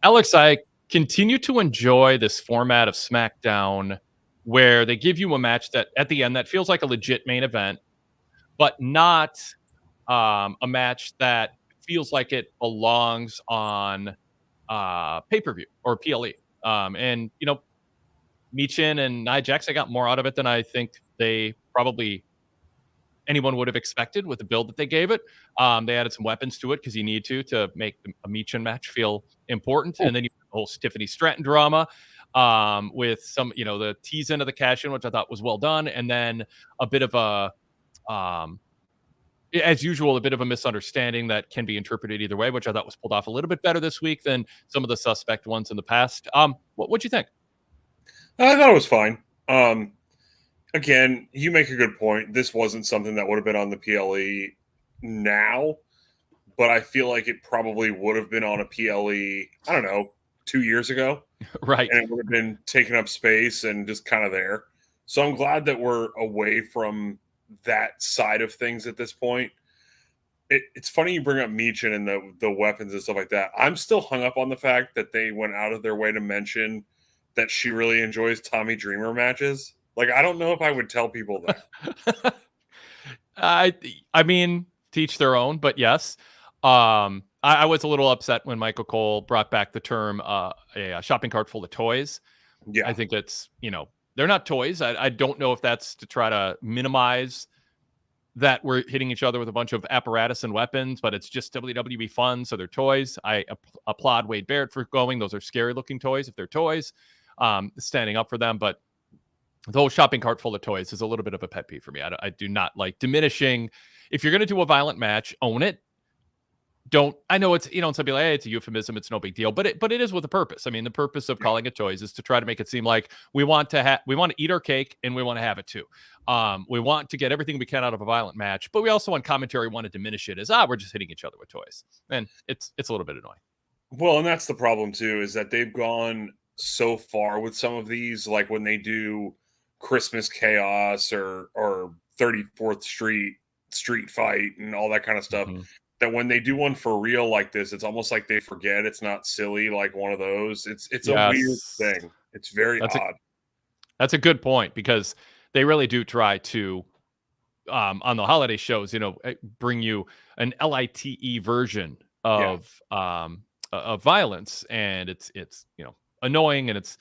Alex, I continue to enjoy this format of SmackDown where they give you a match that at the end that feels like a legit main event, but not a match that feels like it belongs on pay-per-view or PLE. And Michin and Nia Jax, I got more out of it than I think they probably anyone would have expected with the build that they gave it. They added some weapons to it because you need to make a Michin match feel important. And then you have the whole Tiffany Stratton drama with some, the tease into the cash in, which I thought was well done. And then a bit of um, as usual, a bit of a misunderstanding that can be interpreted either way, which I thought was pulled off a little bit better this week than some of the suspect ones in the past. What'd you think? I thought it was fine. Again, you make a good point. This wasn't something that would have been on the PLE now, but I feel like it probably would have been on a PLE, I don't know, 2 years ago. Right. And it would have been taking up space and just kind of there. So I'm glad that we're away from that side of things at this point. It's funny you bring up Michin and the weapons and stuff like that. I'm still hung up on the fact that they went out of their way to mention that she really enjoys Tommy Dreamer matches. Like, I don't know if I would tell people that. I mean, teach their own, but yes. I was a little upset when Michael Cole brought back the term a shopping cart full of toys. Yeah. I think that's, they're not toys. I don't know if that's to try to minimize that we're hitting each other with a bunch of apparatus and weapons, but it's just WWE fun, so they're toys. I applaud Wade Barrett for going. Those are scary looking toys if they're toys. Standing up for them, but the whole shopping cart full of toys is a little bit of a pet peeve for me. I do not like diminishing. If you're going to do a violent match, own it. I know it's, some people, hey, it's a euphemism. It's no big deal, but it is with a purpose. I mean, the purpose of calling it toys is to try to make it seem like we want to eat our cake and we want to have it too. We want to get everything we can out of a violent match, but we also want commentary want to diminish it as, we're just hitting each other with toys. And it's a little bit annoying. Well, and that's the problem too, is that they've gone so far with some of these, like when they do Christmas Chaos or 34th Street Fight and all that kind of stuff, that when they do one for real like this, it's almost like they forget it's not silly like one of those. It's a weird thing. It's very odd. That's a good point, because they really do try to on the holiday shows, bring you an LITE version of violence, and it's annoying, and it's,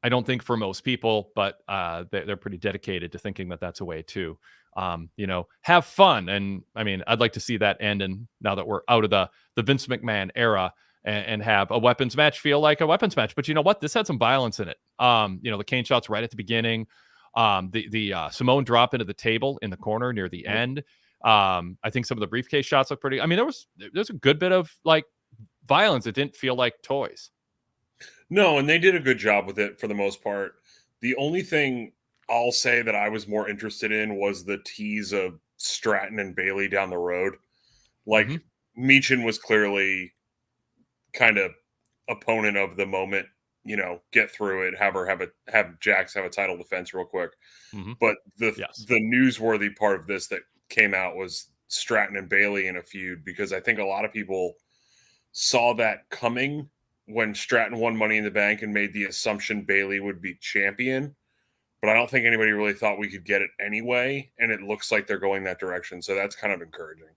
I don't think for most people, but they're pretty dedicated to thinking that that's a way to, have fun. And I mean, I'd like to see that end. And now that we're out of the Vince McMahon era, and have a weapons match feel like a weapons match. But you know what? This had some violence in it. The cane shots right at the beginning, the Simone drop into the table in the corner near the end. I think some of the briefcase shots look pretty. I mean, there's a good bit of like violence. It didn't feel like toys. No, and they did a good job with it for the most part. The only thing I'll say that I was more interested in was the tease of Stratton and Bayley down the road. Like, Michin was clearly kind of opponent of the moment, get through it, have Jax have a title defense real quick. But the newsworthy part of this that came out was Stratton and Bayley in a feud, because I think a lot of people saw that coming when Stratton won Money in the Bank and made the assumption Bayley would be champion. But I don't think anybody really thought we could get it anyway. And it looks like they're going that direction. So that's kind of encouraging.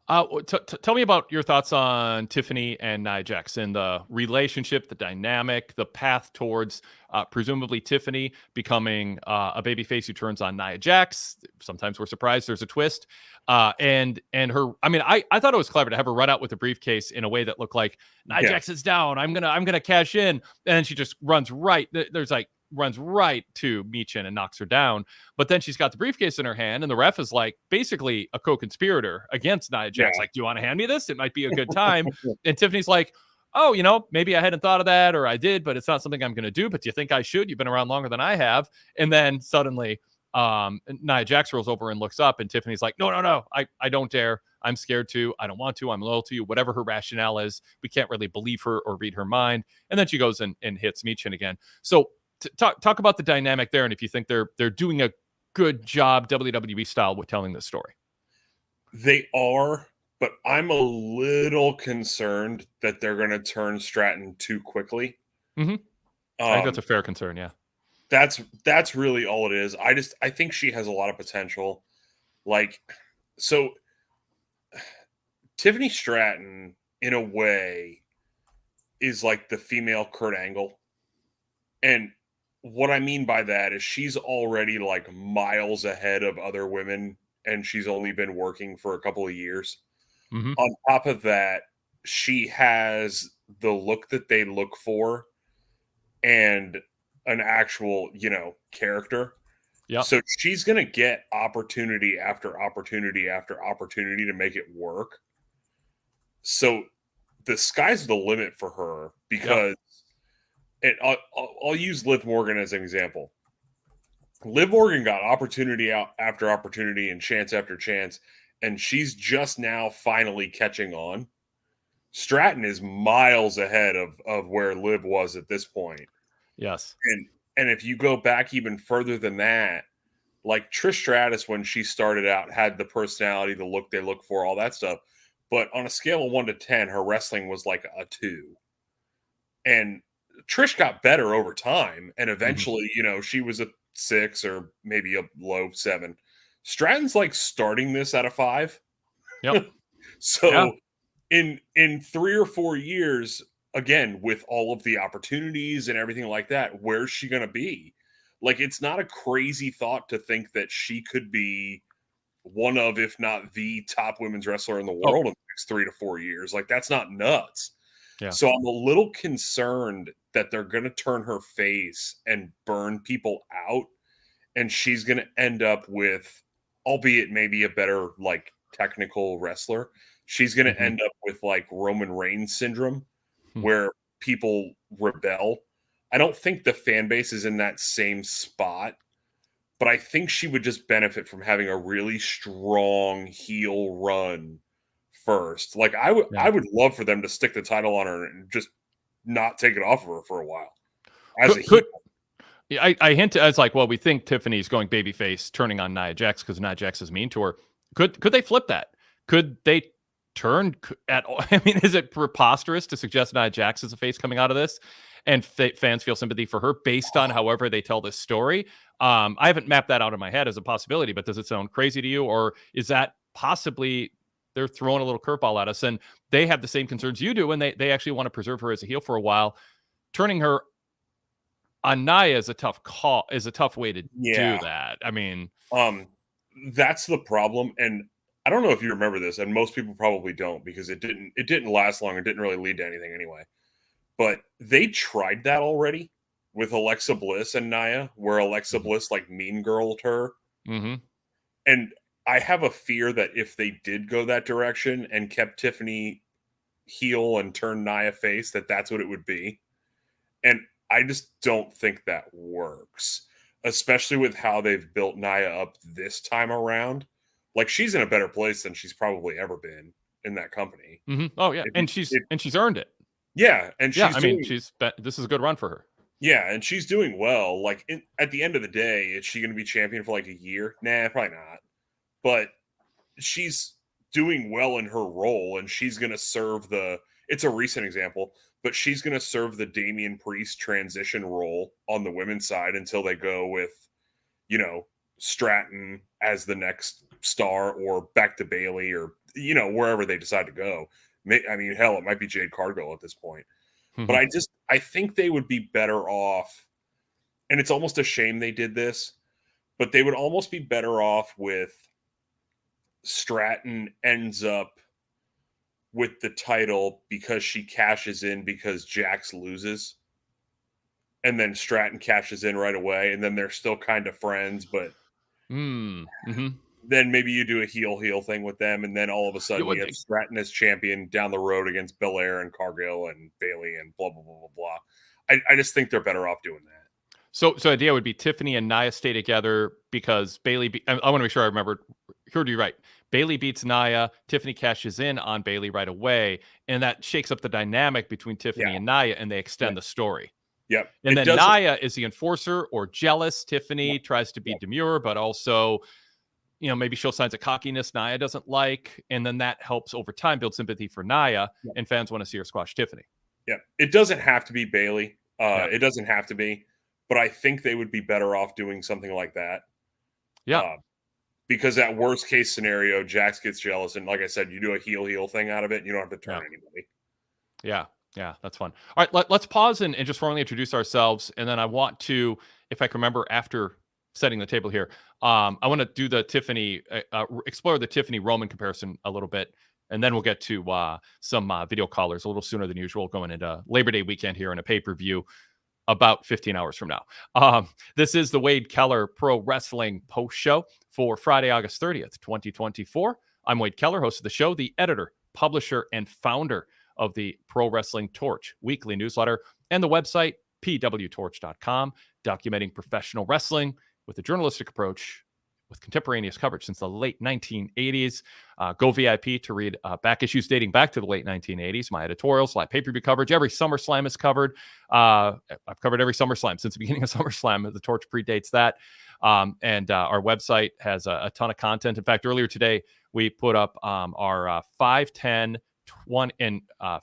Tell me about your thoughts on Tiffany and Nia Jax and the relationship, the dynamic, the path towards presumably Tiffany becoming a babyface who turns on Nia Jax. Sometimes we're surprised there's a twist. And her, I mean, I thought it was clever to have her run out with a briefcase in a way that looked like Nia Jax is down. I'm gonna cash in, and she just runs right. Runs right to Michin and knocks her down. But then she's got the briefcase in her hand, and the ref is like basically a co-conspirator against Nia Jax. Like, do you want to hand me this? It might be a good time. And Tiffany's like, oh, maybe I hadn't thought of that, or I did, but it's not something I'm going to do. But do you think I should? You've been around longer than I have. And then suddenly Nia Jax rolls over and looks up, and Tiffany's like, no, I don't dare. I'm scared to. I don't want to. I'm loyal to you. Whatever her rationale is, we can't really believe her or read her mind. And then she goes and hits Michin again. So talk about the dynamic there, and if you think they're doing a good job WWE style with telling this story. They are, but I'm a little concerned that they're going to turn Stratton too quickly. Mm-hmm. I think that's Um, a fair concern. Yeah. that's really all it is. I think she has a lot of potential. Like, so Tiffany Stratton, in a way, is like the female Kurt Angle. And what I mean by that is she's already like miles ahead of other women, and she's only been working for a couple of years. Mm-hmm. On top of that, she has the look that they look for and an actual, character. Yep. So she's going to get opportunity after opportunity after opportunity to make it work. So the sky's the limit for her Yep. because I'll use Liv Morgan as an example. Liv Morgan got opportunity out after opportunity and chance after chance, and she's just now finally catching on. Stratton is miles ahead of where Liv was at this point. Yes. And if you go back even further than that, like Trish Stratus when she started out had the personality, the look they look for, all that stuff. But on a scale of 1 to 10, her wrestling was like a 2. And Trish got better over time, and eventually, she was a 6 or maybe a low 7. Stratton's like starting this at a 5. Yep. So Yeah. in 3 or 4 years, again, with all of the opportunities and everything like that, where's she going to be? Like, it's not a crazy thought to think that she could be one of, if not the top women's wrestler in the world in the next 3 to 4 years. Like, that's not nuts. Yeah. So I'm a little concerned that they're going to turn her face and burn people out. And she's going to end up with, albeit maybe a better, like, technical wrestler, she's going to end up with, like, Roman Reigns syndrome, where people rebel. I don't think the fan base is in that same spot, but I think she would just benefit from having a really strong heel run first. Like I would love for them to stick the title on her and just not take it off of her for a while. I hint. I was like, well, we think Tiffany's going babyface, turning on Nia Jax because Nia Jax is mean to her. Could they flip that? Could they turn at all? I mean, is it preposterous to suggest Nia Jax is a face coming out of this, and fans feel sympathy for her based on however they tell this story? I haven't mapped that out in my head as a possibility, but does it sound crazy to you, or is that possibly they're throwing a little curveball at us, and they have the same concerns you do, and they actually want to preserve her as a heel for a while? Turning her on Nia is a tough call, is a tough way to do that. I mean, that's the problem, and I don't know if you remember this, and most people probably don't because it didn't last long and didn't really lead to anything anyway. But they tried that already with Alexa Bliss and Nia, where Alexa Bliss like mean girled her. And I have a fear that if they did go that direction and kept Tiffany heel and turned Nia face, that's what it would be. And I just don't think that works, especially with how they've built Nia up this time around. Like, she's in a better place than she's probably ever been in that company. Oh yeah, and she's earned it. Yeah, and she's this is a good run for her. Yeah, and she's doing well. Like, at the end of the day, is she going to be champion for like a year? Nah, probably not. But she's doing well in her role, and she's going to serve it's a recent example, but she's going to serve the Damian Priest transition role on the women's side until they go with, Stratton as the next star or back to Bailey or, wherever they decide to go. I mean, hell, it might be Jade Cargill at this point. But I think they would be better off, and it's almost a shame they did this, but they would almost be better off with Stratton ends up with the title because she cashes in because Jax loses. And then Stratton cashes in right away, and then they're still kind of friends, but then maybe you do a heel thing with them, and then all of a sudden you have Stratton as champion down the road against Belair and Cargill and Bailey and blah, blah, blah, blah, blah. I just think they're better off doing that. So the idea would be Tiffany and Nia stay together because Bailey. I want to make sure I heard you right. Bailey beats Nia. Tiffany cashes in on Bailey right away, and that shakes up the dynamic between Tiffany and Nia, and they extend the story. Yep. And then Nia is the enforcer or jealous. Tiffany tries to be demure, but also maybe show signs of cockiness Nia doesn't like, and then that helps over time build sympathy for Nia, and fans want to see her squash Tiffany. Yeah, it doesn't have to be Bayley. Yeah. It doesn't have to be, but I think they would be better off doing something like that. Yeah. Because that worst case scenario, Jax gets jealous, and like I said, you do a heel thing out of it, and you don't have to turn anybody. Yeah. Yeah, that's fun. All right, let's pause and just formally introduce ourselves, and then I want to, if I can remember after setting the table here, I want to do the Tiffany, explore the Tiffany Roman comparison a little bit, and then we'll get to some video callers a little sooner than usual going into Labor Day weekend here in a pay-per-view about 15 hours from now. This is the Wade Keller Pro Wrestling Post Show for Friday, August 30th, 2024. I'm Wade Keller, host of the show, the editor, publisher, and founder of the Pro Wrestling Torch weekly newsletter and the website PWTorch.com, documenting professional wrestling with a journalistic approach with contemporaneous coverage since the late 1980s. Go VIP to read back issues dating back to the late 1980s. My editorials, live pay-per-view coverage. Every SummerSlam is covered. I've covered every SummerSlam since the beginning of SummerSlam. The Torch predates that. And our website has a ton of content. In fact, earlier today, we put up our 5, 10, 20, and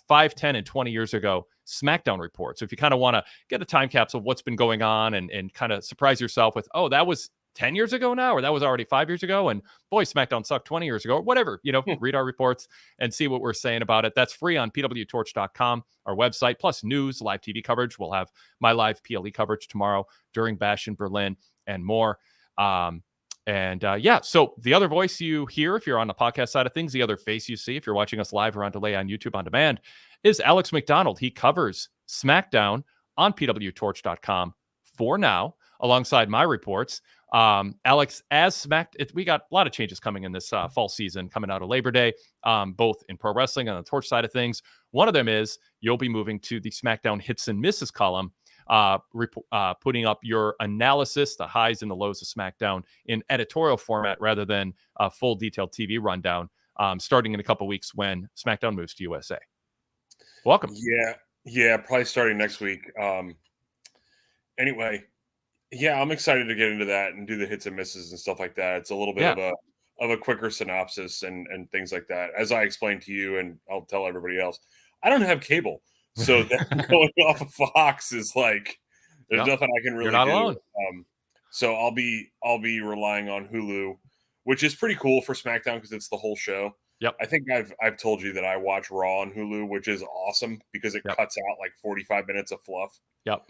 5, 10, and 20 years ago SmackDown report. So if you kind of want to get a time capsule of what's been going on and kind of surprise yourself with, oh, that was 10 years ago now, or that was already 5 years ago, and boy, SmackDown sucked 20 years ago, or whatever, read our reports and see what we're saying about it. That's free on PWTorch.com, our website, plus news, live TV coverage. We'll have my live PLE coverage tomorrow during Bash in Berlin and more. So the other voice you hear if you're on the podcast side of things, the other face you see if you're watching us live or on delay on YouTube on demand, is Alex McDonald. He covers SmackDown on PWTorch.com for now, alongside my reports. Alex, we got a lot of changes coming in this fall season coming out of Labor Day, both in pro wrestling and on the Torch side of things. One of them is you'll be moving to the SmackDown hits and misses column, putting up your analysis, the highs and the lows of SmackDown in editorial format rather than a full detailed TV rundown, starting in a couple weeks when SmackDown moves to USA. Welcome. Yeah, probably starting next week. Anyway, yeah, I'm excited to get into that and do the hits and misses and stuff like that. It's a little bit of a quicker synopsis and things like that. As I explained to you, and I'll tell everybody else, I don't have cable. So that going off of Fox is like there's nothing I can really do. Alone. So I'll be relying on Hulu, which is pretty cool for SmackDown because it's the whole show. Yep. I think I've told you that I watch Raw on Hulu, which is awesome because it cuts out like 45 minutes of fluff. Yep.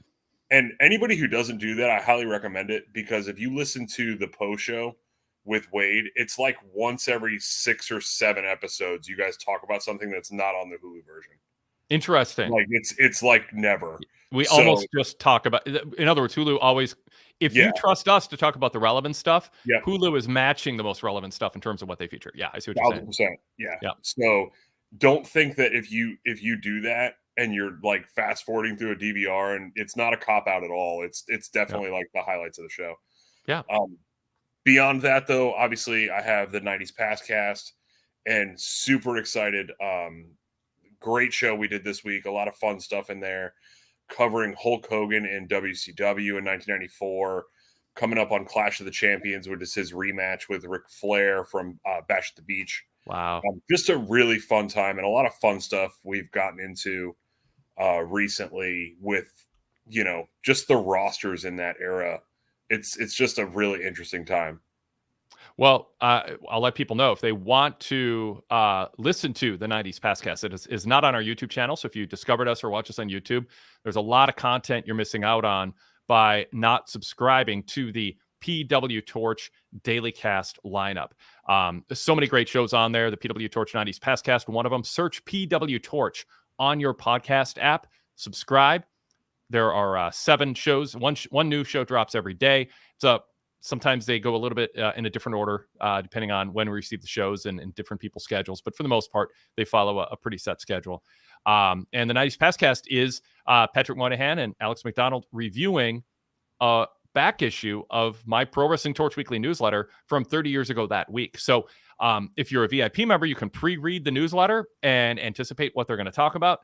And anybody who doesn't do that, I highly recommend it because if you listen to the post show with Wade, it's like once every 6 or 7 episodes, you guys talk about something that's not on the Hulu version. Interesting. Like it's like never. We almost just talk about, in other words, Hulu always, if you trust us to talk about the relevant stuff, Hulu is matching the most relevant stuff in terms of what they feature. Yeah, I see what you're saying. 1,000%. Yeah. So don't think that if you do that and you're like fast forwarding through a DVR and it's not a cop out at all. It's definitely like the highlights of the show. Yeah. Beyond that though, obviously I have the 90s Pastcast and super excited. Great show we did this week. A lot of fun stuff in there covering Hulk Hogan in WCW in 1994, coming up on Clash of the Champions, which is his rematch with Ric Flair from Bash at the Beach. Wow. Just a really fun time and a lot of fun stuff we've gotten into recently with, just the rosters in that era. It's just a really interesting time. Well, I'll let people know if they want to listen to the 90s Pastcast. It is not on our YouTube channel. So if you discovered us or watch us on YouTube, there's a lot of content you're missing out on by not subscribing to the PWTorch Daily Cast lineup. There's so many great shows on there. The PWTorch 90s Pastcast, one of them. Search PWTorch on your podcast app. Subscribe. There are 7 shows. One new show drops every day. Sometimes they go a little bit in a different order, depending on when we receive the shows and different people's schedules. But for the most part, they follow a pretty set schedule. And the 90s Pastcast is Patrick Moynihan and Alex McDonald reviewing a back issue of my Pro Wrestling Torch Weekly newsletter from 30 years ago that week. So if you're a VIP member, you can pre-read the newsletter and anticipate what they're going to talk about.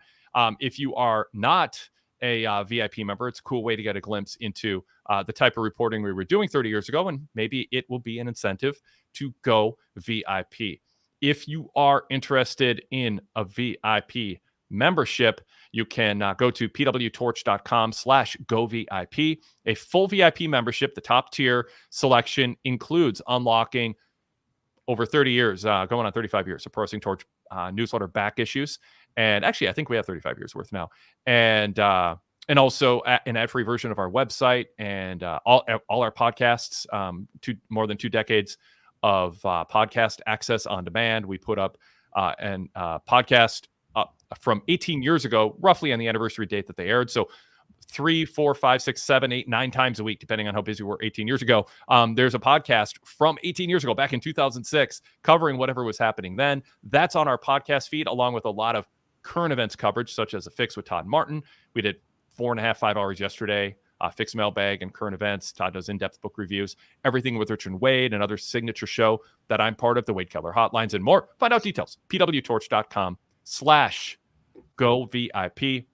If you are not a VIP member, it's a cool way to get a glimpse into the type of reporting we were doing 30 years ago, and maybe it will be an incentive to go VIP. If you are interested in a VIP membership, you can go to pwtorch.com/govip. A full VIP membership, the top tier selection, includes unlocking over 30 years, going on 35 years of Pro Wrestling Torch newsletter back issues. And actually, I think we have 35 years worth now. And also an ad-free version of our website and all our podcasts, more than 2 decades of podcast access on demand. We put up an podcast from 18 years ago, roughly on the anniversary date that they aired. So 3, 4, 5, 6, 7, 8, 9 times a week, depending on how busy we were 18 years ago. There's a podcast from 18 years ago, back in 2006, covering whatever was happening then. That's on our podcast feed, along with a lot of current events coverage, such as A Fix with Todd Martin. We did 4.5, 5 hours yesterday. Fix Mailbag and current events. Todd does in-depth book reviews. Everything with Rich and Wade, another signature show that I'm part of, the Wade Keller Hotlines, and more. Find out details, pwtorch.com/govip.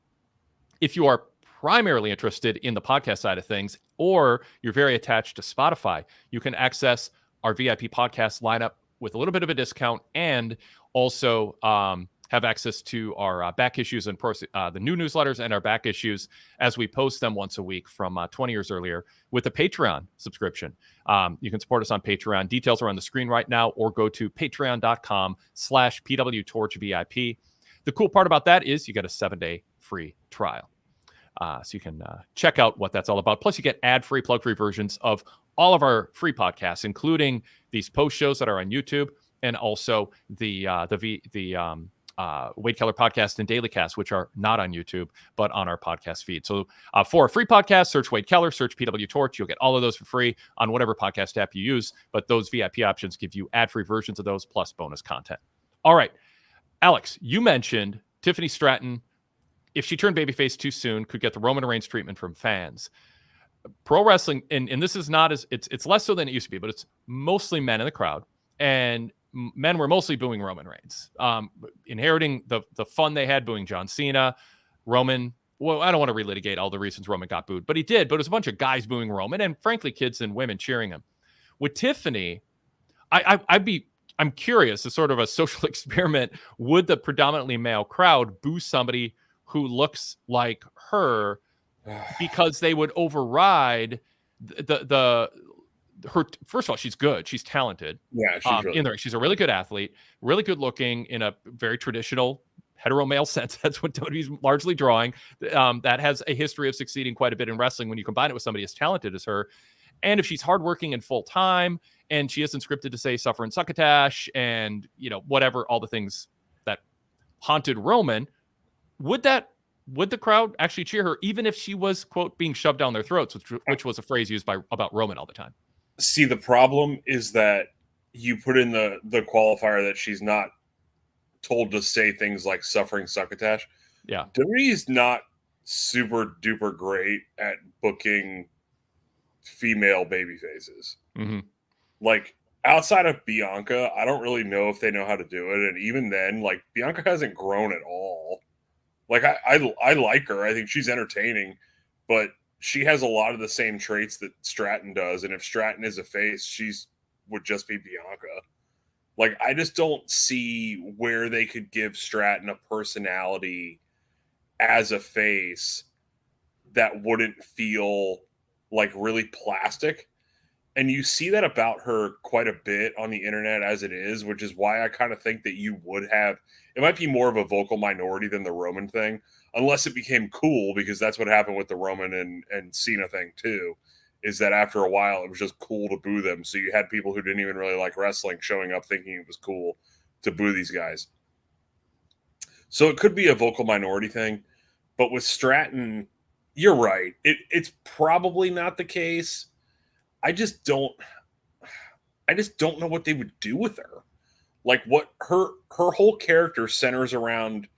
If you are primarily interested in the podcast side of things, or you're very attached to Spotify, you can access our VIP podcast lineup with a little bit of a discount, and also have access to our back issues and the new newsletters and our back issues as we post them once a week from 20 years earlier with a Patreon subscription. You can support us on Patreon. Details are on the screen right now, or go to patreon.com/PWTorchVIP. The cool part about that is you get a 7-day free trial. So you can check out what that's all about. Plus, you get ad-free, plug-free versions of all of our free podcasts, including these post shows that are on YouTube, and also the Wade Keller podcast and Daily Cast, which are not on YouTube, but on our podcast feed. So for a free podcast, search Wade Keller, search PWTorch. You'll get all of those for free on whatever podcast app you use. But those VIP options give you ad-free versions of those plus bonus content. All right, Alex, you mentioned Tiffany Stratton, if she turned babyface too soon, could get the Roman Reigns treatment from fans. Pro wrestling, and this is not as, it's less so than it used to be, but it's mostly men in the crowd. And men were mostly booing Roman Reigns, inheriting the fun they had booing John Cena. Roman, well, I don't want to relitigate all the reasons Roman got booed, but he did. But it was a bunch of guys booing Roman, and frankly, kids and women cheering him. With Tiffany, I'm curious, as sort of a social experiment, would the predominantly male crowd boo somebody who looks like her, because they would override her. First of all, she's good. She's talented. Yeah, she's really in there. She's a really good athlete, really good looking in a very traditional hetero male sense. That's what WWE's largely drawing. That has a history of succeeding quite a bit in wrestling when you combine it with somebody as talented as her. And if she's hardworking and full time, and she isn't scripted to say suffer and succotash, and whatever, all the things that haunted Roman, would the crowd actually cheer her, even if she was, quote, being shoved down their throats, which was a phrase used about Roman all the time? See, the problem is that you put in the qualifier that she's not told to say things like suffering succotash. Yeah. WWE's not super duper great at booking female baby faces. Mm-hmm. Like, outside of Bianca, I don't really know if they know how to do it. And even then, like, Bianca hasn't grown at all. Like, I like her. I think she's entertaining, but she has a lot of the same traits that Stratton does. And if Stratton is a face, she's would just be Bianca. Like, I just don't see where they could give Stratton a personality as a face that wouldn't feel like really plastic. And you see that about her quite a bit on the internet as it is, which is why I kind of think that you would have, it might be more of a vocal minority than the Roman thing, unless it became cool, because that's what happened with the Roman and Cena thing too, is that after a while it was just cool to boo them. So you had people who didn't even really like wrestling showing up thinking it was cool to boo these guys. So it could be a vocal minority thing, but with Stratton, you're right. It's probably not the case. I just don't know what they would do with her. Like, what her whole character centers around,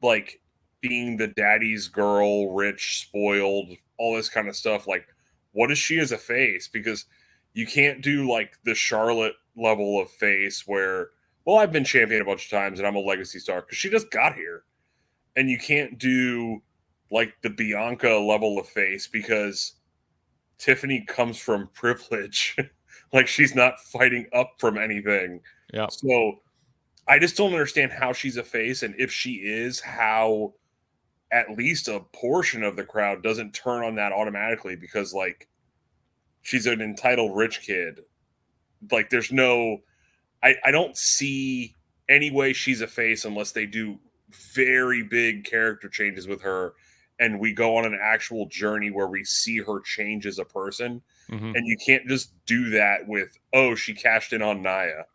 like, being the daddy's girl, rich, spoiled, all this kind of stuff. Like, what is she as a face? Because you can't do like the Charlotte level of face where, well, I've been champion a bunch of times and I'm a legacy star, because she just got here. And you can't do like the Bianca level of face because Tiffany comes from privilege. Like she's not fighting up from anything. Yeah. So I just don't understand how she's a face, and if she is, how at least a portion of the crowd doesn't turn on that automatically because like she's an entitled rich kid. Like there's no, I don't see any way she's a face unless they do very big character changes with her and we go on an actual journey where we see her change as a person. Mm-hmm. And you can't just do that with, oh, she cashed in on Nia.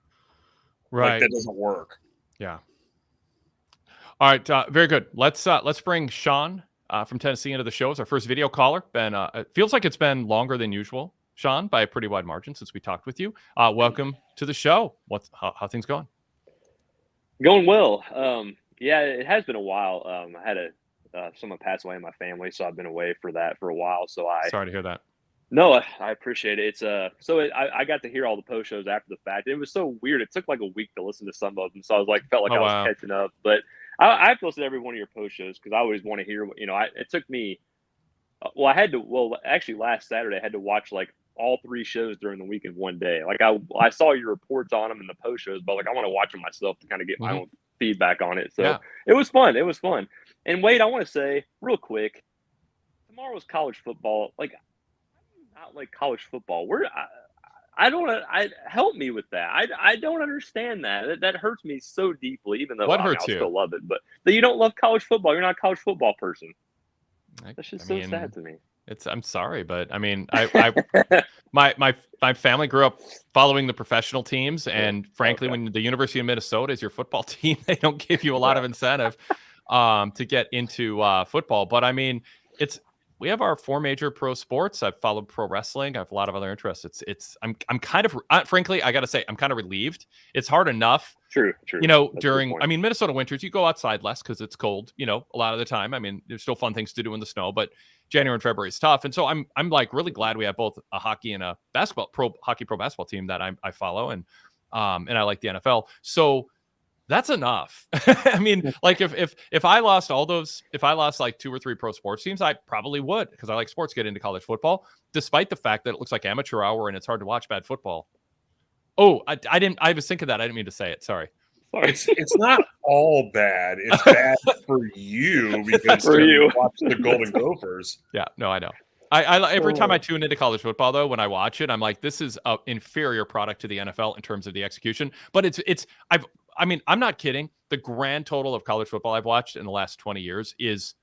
Right. Like that doesn't work. Yeah. All right. Very good. Let's bring Sean from Tennessee into the show as our first video caller. It feels like it's been longer than usual, Sean, by a pretty wide margin since we talked with you. Welcome to the show. How things going? Going well. Yeah, it has been a while. I had someone pass away in my family, so I've been away for that for a while. So sorry to hear that. No, I appreciate it. I got to hear all the post shows after the fact. It was so weird. It took like a week to listen to some of them, so I was like, felt like I was catching up. But I have to listen to every one of your post shows because I always want to hear. It took me. I had to. Well, actually, last Saturday I had to watch like all 3 shows during the week in one day. Like I saw your reports on them and the post shows, but like I want to watch them myself to kind of get my own feedback on it. So It was fun. It was fun. And Wade, I want to say real quick, tomorrow's college football. Like, not like college football. Help me with that. I don't understand that. That hurts me so deeply. Even though I still love it, but that you don't love college football. You're not a college football person. That's just so sad to me. I'm sorry, but I mean, my family grew up following the professional teams, and frankly, when the University of Minnesota is your football team, they don't give you a lot of incentive to get into football. But I mean, we have our 4 major pro sports. I've followed pro wrestling. I have a lot of other interests. I'm kind of frankly, I got to say, I'm kind of relieved. It's hard enough. True. During Minnesota winters, you go outside less because it's cold. A lot of the time. I mean, there's still fun things to do in the snow, but January and February is tough. And so I'm like really glad we have both a hockey and a pro basketball team that I follow, and I like the NFL. So that's enough. I mean, like if I lost like 2 or 3 pro sports teams, I probably would, because I like sports, get into college football, despite the fact that it looks like amateur hour and it's hard to watch bad football. Oh, I was thinking that. I didn't mean to say it. Sorry. It's not all bad. It's bad for you because you watch the Golden Gophers. Yeah, no, I know. I every time I tune into college football, though, when I watch it, I'm like, this is an inferior product to the NFL in terms of the execution. But I'm not kidding. The grand total of college football I've watched in the last 20 years is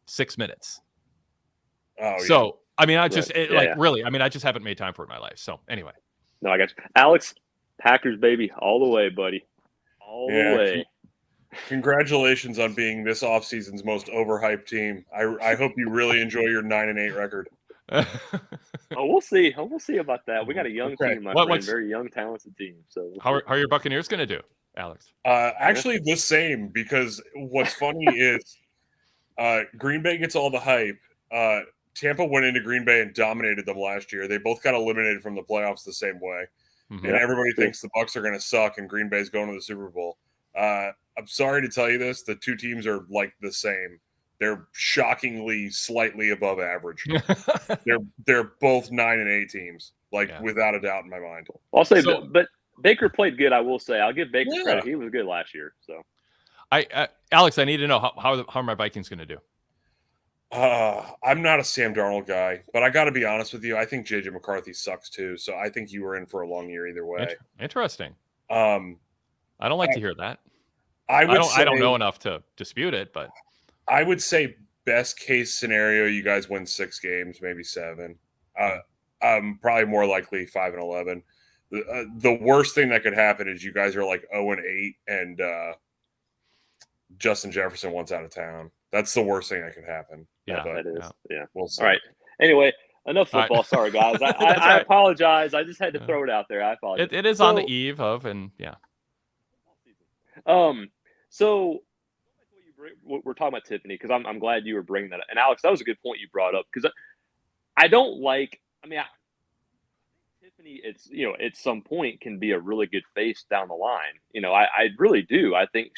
6 minutes. Oh, so, yeah. I mean, really, I mean, I just haven't made time for it in my life. So anyway. No, I got you. Alex, Packers, baby, all the way, buddy. All the way. Congratulations on being this offseason's most overhyped team. I hope you really enjoy your 9-8 record. We'll see. We'll see about that. We got a young team, my friend. Very young, talented team. So how are your Buccaneers going to do, Alex? Actually, the same, because what's funny is Green Bay gets all the hype. Tampa went into Green Bay and dominated them last year. They both got eliminated from the playoffs the same way. Mm-hmm. And everybody thinks the Bucs are going to suck and Green Bay's going to the Super Bowl. I'm sorry to tell you this. The 2 teams are like the same. They're shockingly slightly above average. They're both 9-8 teams, without a doubt in my mind. I'll say, but Baker played good. I will say, I'll give Baker credit. He was good last year. So, Alex, I need to know how are my Vikings going to do? I'm not a Sam Darnold guy, but I got to be honest with you. I think JJ McCarthy sucks too. So I think you were in for a long year either way. Interesting. I don't like to hear that. I don't know enough to dispute it, but I would say best case scenario, you guys win 6 games, maybe 7. Probably more likely 5-11. The worst thing that could happen is you guys are like 0-8 and Justin Jefferson wants out of town. That's the worst thing that could happen. Yeah, that is. Yeah. We'll see. All right. Anyway, enough football. Right. Sorry, guys. I apologize. I just had to throw it out there. I apologize. It is on the eve of, and yeah. So we're talking about Tiffany, because I'm glad you were bringing that up. And Alex, that was a good point you brought up, because I don't like. I mean, Tiffany, at some point can be a really good face down the line. I really do. I think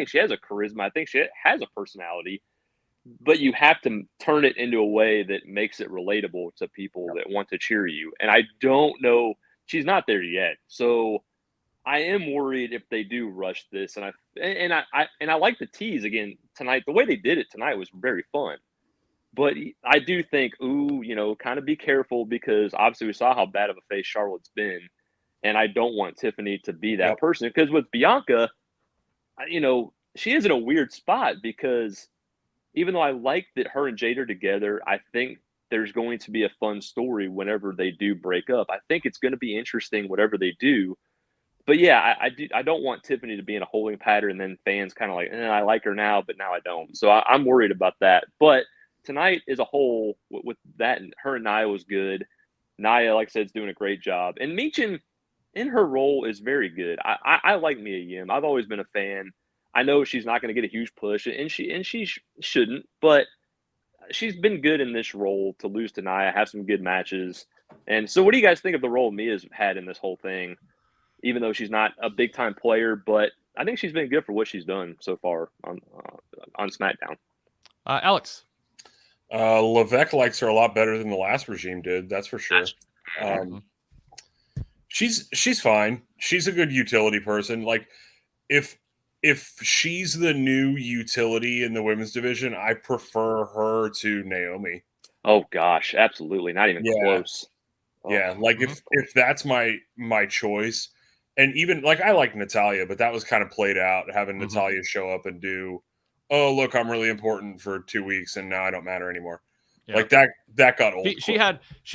she has a charisma. I think she has a personality, but you have to turn it into a way that makes it relatable to people that want to cheer you. And I don't know. she's not there yet. So I am worried if they do rush this, and I like the tease again tonight. The way they did it tonight was very fun. But I do think, kind of be careful, because obviously we saw how bad of a face Charlotte's been, and I don't want Tiffany to be that person. Because with Bianca, she is in a weird spot, because even though I like that her and Jade are together, I think there's going to be a fun story whenever they do break up. I think it's going to be interesting whatever they do. But yeah, I don't want Tiffany to be in a holding pattern, and then fans kind of like, I like her now, but now I don't. So I'm worried about that. But tonight as a whole, with that, and her and Nia was good. Nia, like I said, is doing a great job. And Michin, in her role, is very good. I like Mia Yim. I've always been a fan. I know she's not going to get a huge push, and she shouldn't, but she's been good in this role to lose to Nia, have some good matches. And so what do you guys think of the role Mia's had in this whole thing? Even though she's not a big-time player, but I think she's been good for what she's done so far on SmackDown. Alex? Levesque likes her a lot better than the last regime did. That's for sure. She's fine. She's a good utility person. Like, if she's the new utility in the women's division, I prefer her to Naomi. Oh gosh, absolutely, not even close. Yeah, like if that's my choice, and even like I like Natalya, but that was kind of played out, having Natalya show up and do, oh look, I'm really important for 2 weeks, and now I don't matter anymore. Yeah. Like that got old. She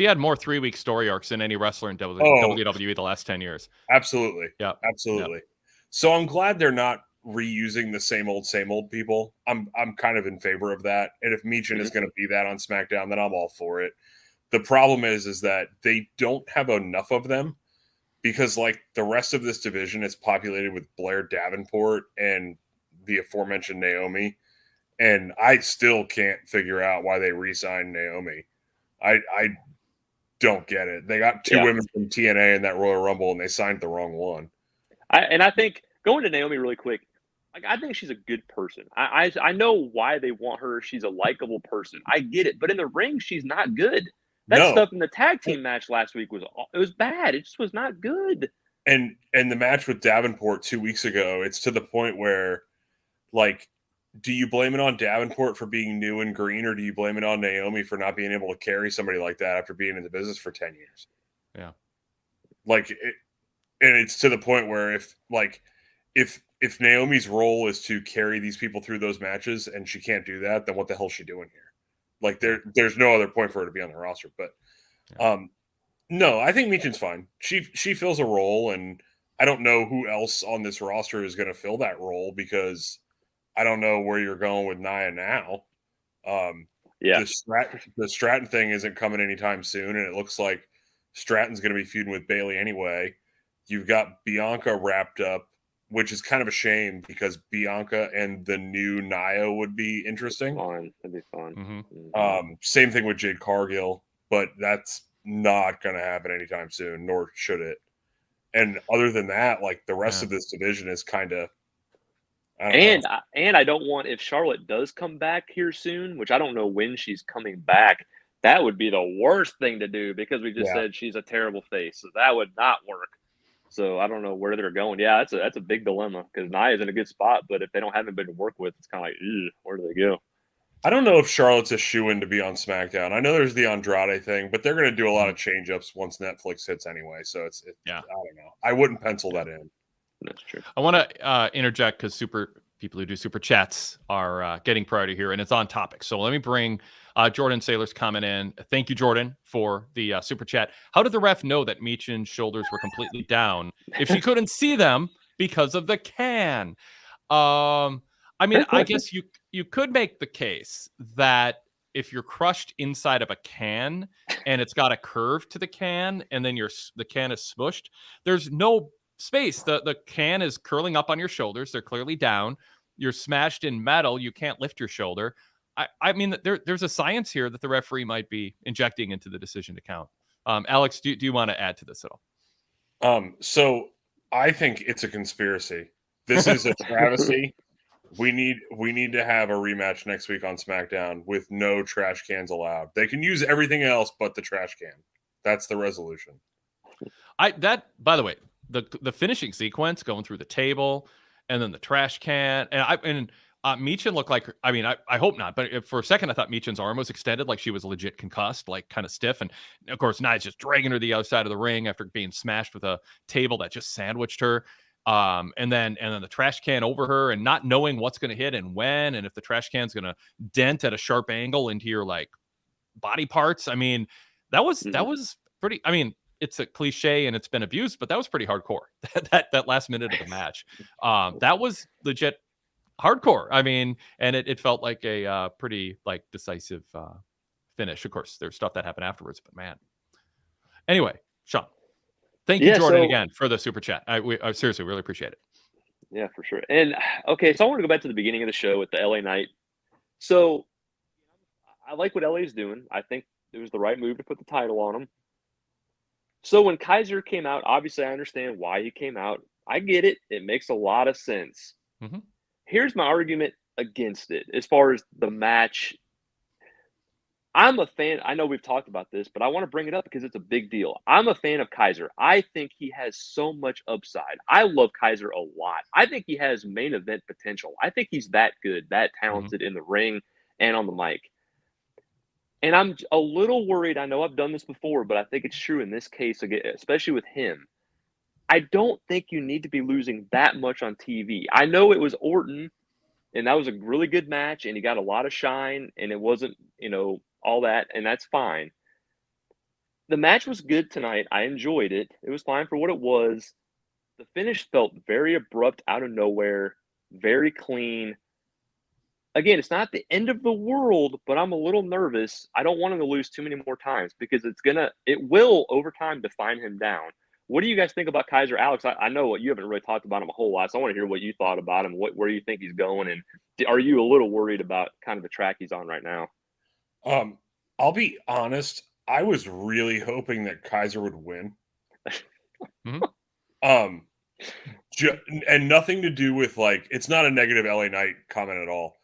had more 3-week story arcs than any wrestler in WWE the last 10 years. Absolutely. Yeah. Absolutely. Yep. So I'm glad they're not reusing the same old people. I'm kind of in favor of that. And if Michin is going to be that on SmackDown, then I'm all for it. The problem is that they don't have enough of them, because like the rest of this division is populated with Blair Davenport and the aforementioned Naomi. And I still can't figure out why they re-signed Naomi. I don't get it. They got two women from TNA in that Royal Rumble, and they signed the wrong one. I think, going to Naomi really quick, I think she's a good person. I know why they want her. She's a likable person. I get it. But in the ring, she's not good. That stuff in the tag team match last week was bad. It just was not good. And the match with Davenport 2 weeks ago, it's to the point where, like, do you blame it on Davenport for being new and green, or do you blame it on Naomi for not being able to carry somebody like that after being in the business for 10 years? Yeah. Like, and it's to the point where if Naomi's role is to carry these people through those matches and she can't do that, then what the hell is she doing here? Like, there's no other point for her to be on the roster. But no, I think Michin's fine. She fills a role, and I don't know who else on this roster is going to fill that role, because I don't know where you're going with Nia now. The Stratton thing isn't coming anytime soon, and it looks like Stratton's going to be feuding with Bayley anyway. You've got Bianca wrapped up, which is kind of a shame, because Bianca and the new Nia would be interesting. That'd be fun. Same thing with Jade Cargill, but that's not going to happen anytime soon, nor should it. And other than that, like, the rest of this division is kind of, and I don't want, if Charlotte does come back here soon, which I don't know when she's coming back, that would be the worst thing to do, because we just said she's a terrible face. So that would not work. So I don't know where they're going. Yeah, that's a big dilemma, because Nia's in a good spot, but if they don't have anybody to work with, it's kind of like, where do they go? I don't know if Charlotte's a shoo-in to be on SmackDown. I know there's the Andrade thing, but they're going to do a lot of change-ups once Netflix hits anyway. So I don't know. I wouldn't pencil that in. That's true. I want to interject, because people who do super chats are getting priority here, and it's on topic. So let me bring Jordan Saylor's comment in. Thank you, Jordan, for the super chat. How did the ref know that Michin's shoulders were completely down if she couldn't see them because of the can? I mean, I guess you could make the case that if you're crushed inside of a can and it's got a curve to the can, and then the can is smushed, there's no space. The can is curling up on your shoulders. They're clearly down. You're smashed in metal. You can't lift your shoulder. I mean, there's a science here that the referee might be injecting into the decision to count. Alex, do you want to add to this at all? So I think it's a conspiracy. This is a travesty. We need to have a rematch next week on SmackDown with no trash cans allowed. They can use everything else but the trash can. That's the resolution. By the way, the finishing sequence going through the table and then the trash can and Michin looked like, I mean, I hope not, but for a second I thought Michin's arm was extended, like she was legit concussed, like kind of stiff. And of course, Nia's just dragging her to the other side of the ring after being smashed with a table that just sandwiched her. And then the trash can over her and not knowing what's going to hit and when, and if the trash can's going to dent at a sharp angle into your like body parts. I mean, that was pretty, I mean, it's a cliche and it's been abused, but that was pretty hardcore. that last minute of the match. That was legit hardcore. I mean, and it felt like a pretty like decisive finish. Of course, there's stuff that happened afterwards, but man. Anyway, Sean, thank you, Jordan, again for the super chat. I seriously really appreciate it. Yeah, for sure. And okay, so I want to go back to the beginning of the show with the LA Knight. So I like what LA's doing. I think it was the right move to put the title on him. So when Kaiser came out, obviously I understand why he came out. I get it. It makes a lot of sense. Mm-hmm. Here's my argument against it as far as the match. I'm a fan. I know we've talked about this, but I want to bring it up because it's a big deal. I'm a fan of Kaiser. I think he has so much upside. I love Kaiser a lot. I think he has main event potential. I think he's that good, that talented in the ring and on the mic. And I'm a little worried. I know I've done this before, but I think it's true in this case, especially with him. I don't think you need to be losing that much on TV. I know it was Orton, and that was a really good match, and he got a lot of shine, and it wasn't, all that, and that's fine. The match was good tonight. I enjoyed it. It was fine for what it was. The finish felt very abrupt, out of nowhere, very clean. Again, it's not the end of the world, but I'm a little nervous. I don't want him to lose too many more times because it will over time define him down. What do you guys think about Kaiser? Alex, I know what you haven't really talked about him a whole lot, so I want to hear what you thought about him, where you think he's going, and are you a little worried about kind of the track he's on right now? I'll be honest. I was really hoping that Kaiser would win. And nothing to do with it's not a negative LA Knight comment at all.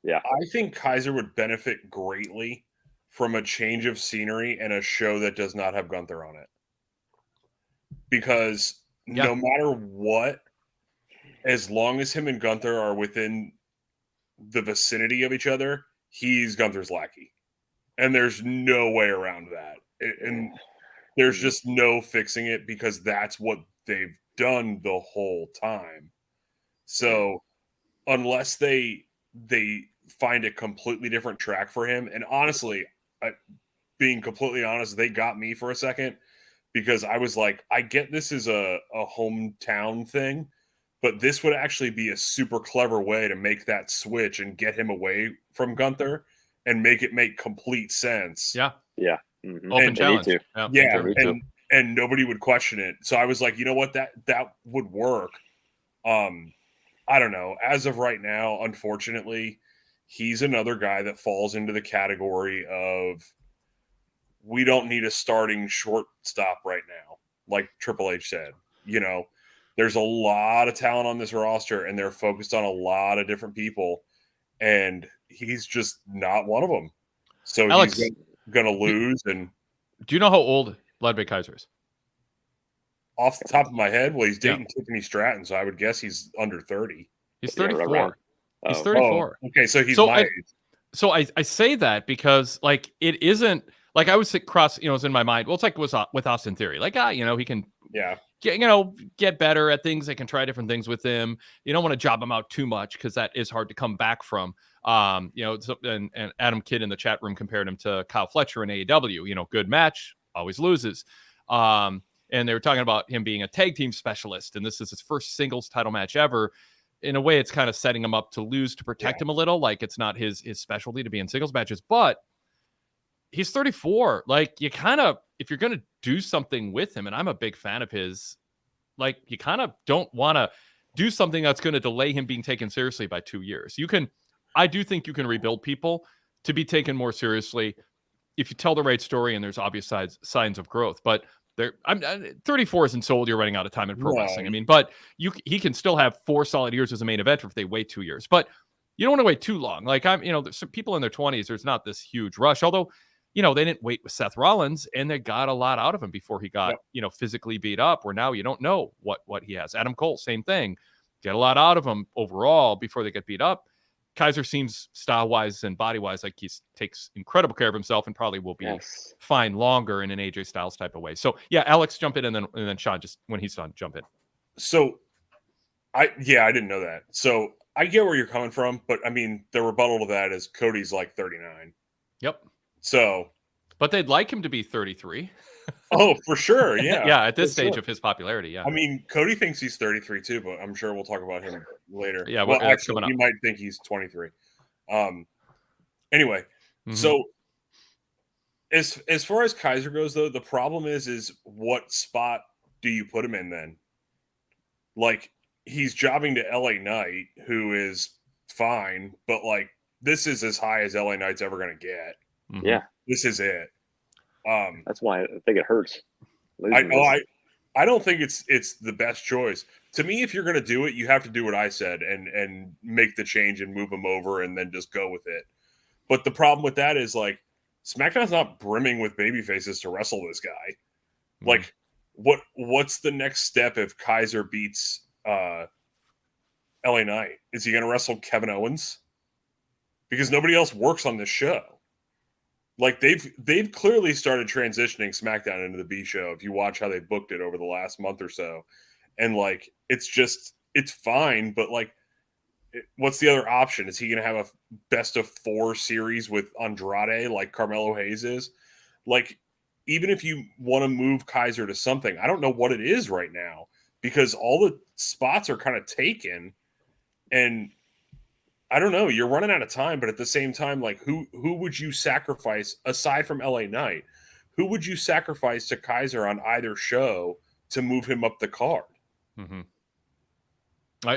Yeah. I think Kaiser would benefit greatly from a change of scenery and a show that does not have Gunther on it. Because no matter what, as long as him and Gunther are within the vicinity of each other, he's Gunther's lackey. And there's no way around that. And there's just no fixing it because that's what they've done the whole time. So unless they find a completely different track for him, and honestly, being completely honest, they got me for a second because I was like, I get this is a hometown thing, but this would actually be a super clever way to make that switch and get him away from Gunther and make it make complete sense. Yeah. Yeah. Mm-hmm. Open challenge. And nobody would question it. So I was like, you know what, that would work. I don't know. As of right now, unfortunately, he's another guy that falls into the category of we don't need a starting shortstop right now, like Triple H said. There's a lot of talent on this roster, and they're focused on a lot of different people, and he's just not one of them. So Alex, he's going to lose. And do you know how old Ludwig Kaiser is? Off the top of my head, well, he's dating Tiffany Stratton, so I would guess he's under 30. He's 34. He's 34. Okay, so he's my age. So I say that because it isn't like I was cross, it's in my mind. Well, it's like with Austin Theory, he can get better at things. They can try different things with him. You don't want to job him out too much because that is hard to come back from. And Adam Kidd in the chat room compared him to Kyle Fletcher in AEW. Good match, always loses. And they were talking about him being a tag team specialist, and this is his first singles title match ever. In a way, it's kind of setting him up to lose to protect him a little. Like it's not his specialty to be in singles matches, but he's 34. You kind of, if you're going to do something with him, and I'm a big fan of his, you kind of don't want to do something that's going to delay him being taken seriously by 2 years. I do think you can rebuild people to be taken more seriously if you tell the right story and there's obvious signs of growth. But 34 isn't so old you're running out of time in pro wrestling. I mean, but he can still have 4 solid years as a main eventer if they wait 2 years. But you don't want to wait too long. There's some people in their 20s. There's not this huge rush. Although they didn't wait with Seth Rollins, and they got a lot out of him before he got, physically beat up, where now you don't know what he has. Adam Cole, same thing. Get a lot out of him overall before they get beat up. Kaiser seems style-wise and body-wise like he takes incredible care of himself and probably will be fine longer in an AJ Styles type of way. So, yeah, Alex, jump in, and then Sean, just when he's done, jump in. So, I didn't know that. So, I get where you're coming from, but, I mean, the rebuttal to that is Cody's like 39. Yep. So. But they'd like him to be 33. Oh, for sure, yeah. Yeah, at this stage of his popularity, yeah. I mean, Cody thinks he's 33 too, but I'm sure we'll talk about him later. Yeah, well, actually, he might think he's 23. Anyway, so as far as Kaiser goes, though, the problem is what spot do you put him in then? Like, he's jobbing to LA Knight, who is fine, but like this is as high as LA Knight's ever going to get. Mm-hmm. Yeah, this is it. That's why I think it hurts. I don't think it's the best choice. To me, if you're going to do it, you have to do what I said and make the change and move him over and then just go with it. But the problem with that is, like, SmackDown's not brimming with babyfaces to wrestle this guy. Mm-hmm. Like, what's the next step if Kaiser beats LA Knight? Is he going to wrestle Kevin Owens? Because nobody else works on this show. Like, they've clearly started transitioning SmackDown into the B show if you watch how they booked it over the last month or so. And, like, it's fine, but, like, what's the other option? Is he going to have a best of 4 series with Andrade like Carmelo Hayes is? Like, even if you want to move Kaiser to something, I don't know what it is right now because all the spots are kind of taken. And I don't know, you're running out of time, but at the same time, like, who would you sacrifice aside from LA Knight? Who would you sacrifice to Kaiser on either show to move him up the card? Mm-hmm.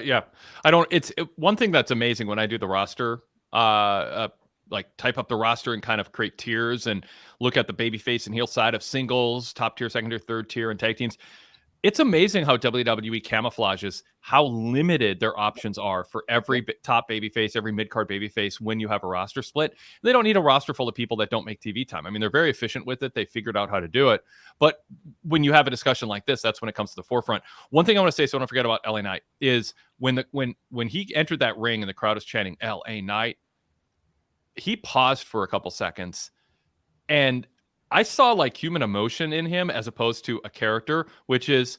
Yeah, I don't. One thing that's amazing when I do the roster, like type up the roster and kind of create tiers and look at the babyface and heel side of singles, top tier, second tier, third tier, and tag teams. It's amazing how WWE camouflages how limited their options are for every top babyface, every mid-card babyface when you have a roster split. They don't need a roster full of people that don't make TV time. I mean, they're very efficient with it. They figured out how to do it. But when you have a discussion like this, that's when it comes to the forefront. One thing I want to say, so don't forget about LA Knight, is when he entered that ring and the crowd was chanting LA Knight, he paused for a couple seconds, and I saw like human emotion in him as opposed to a character, which is,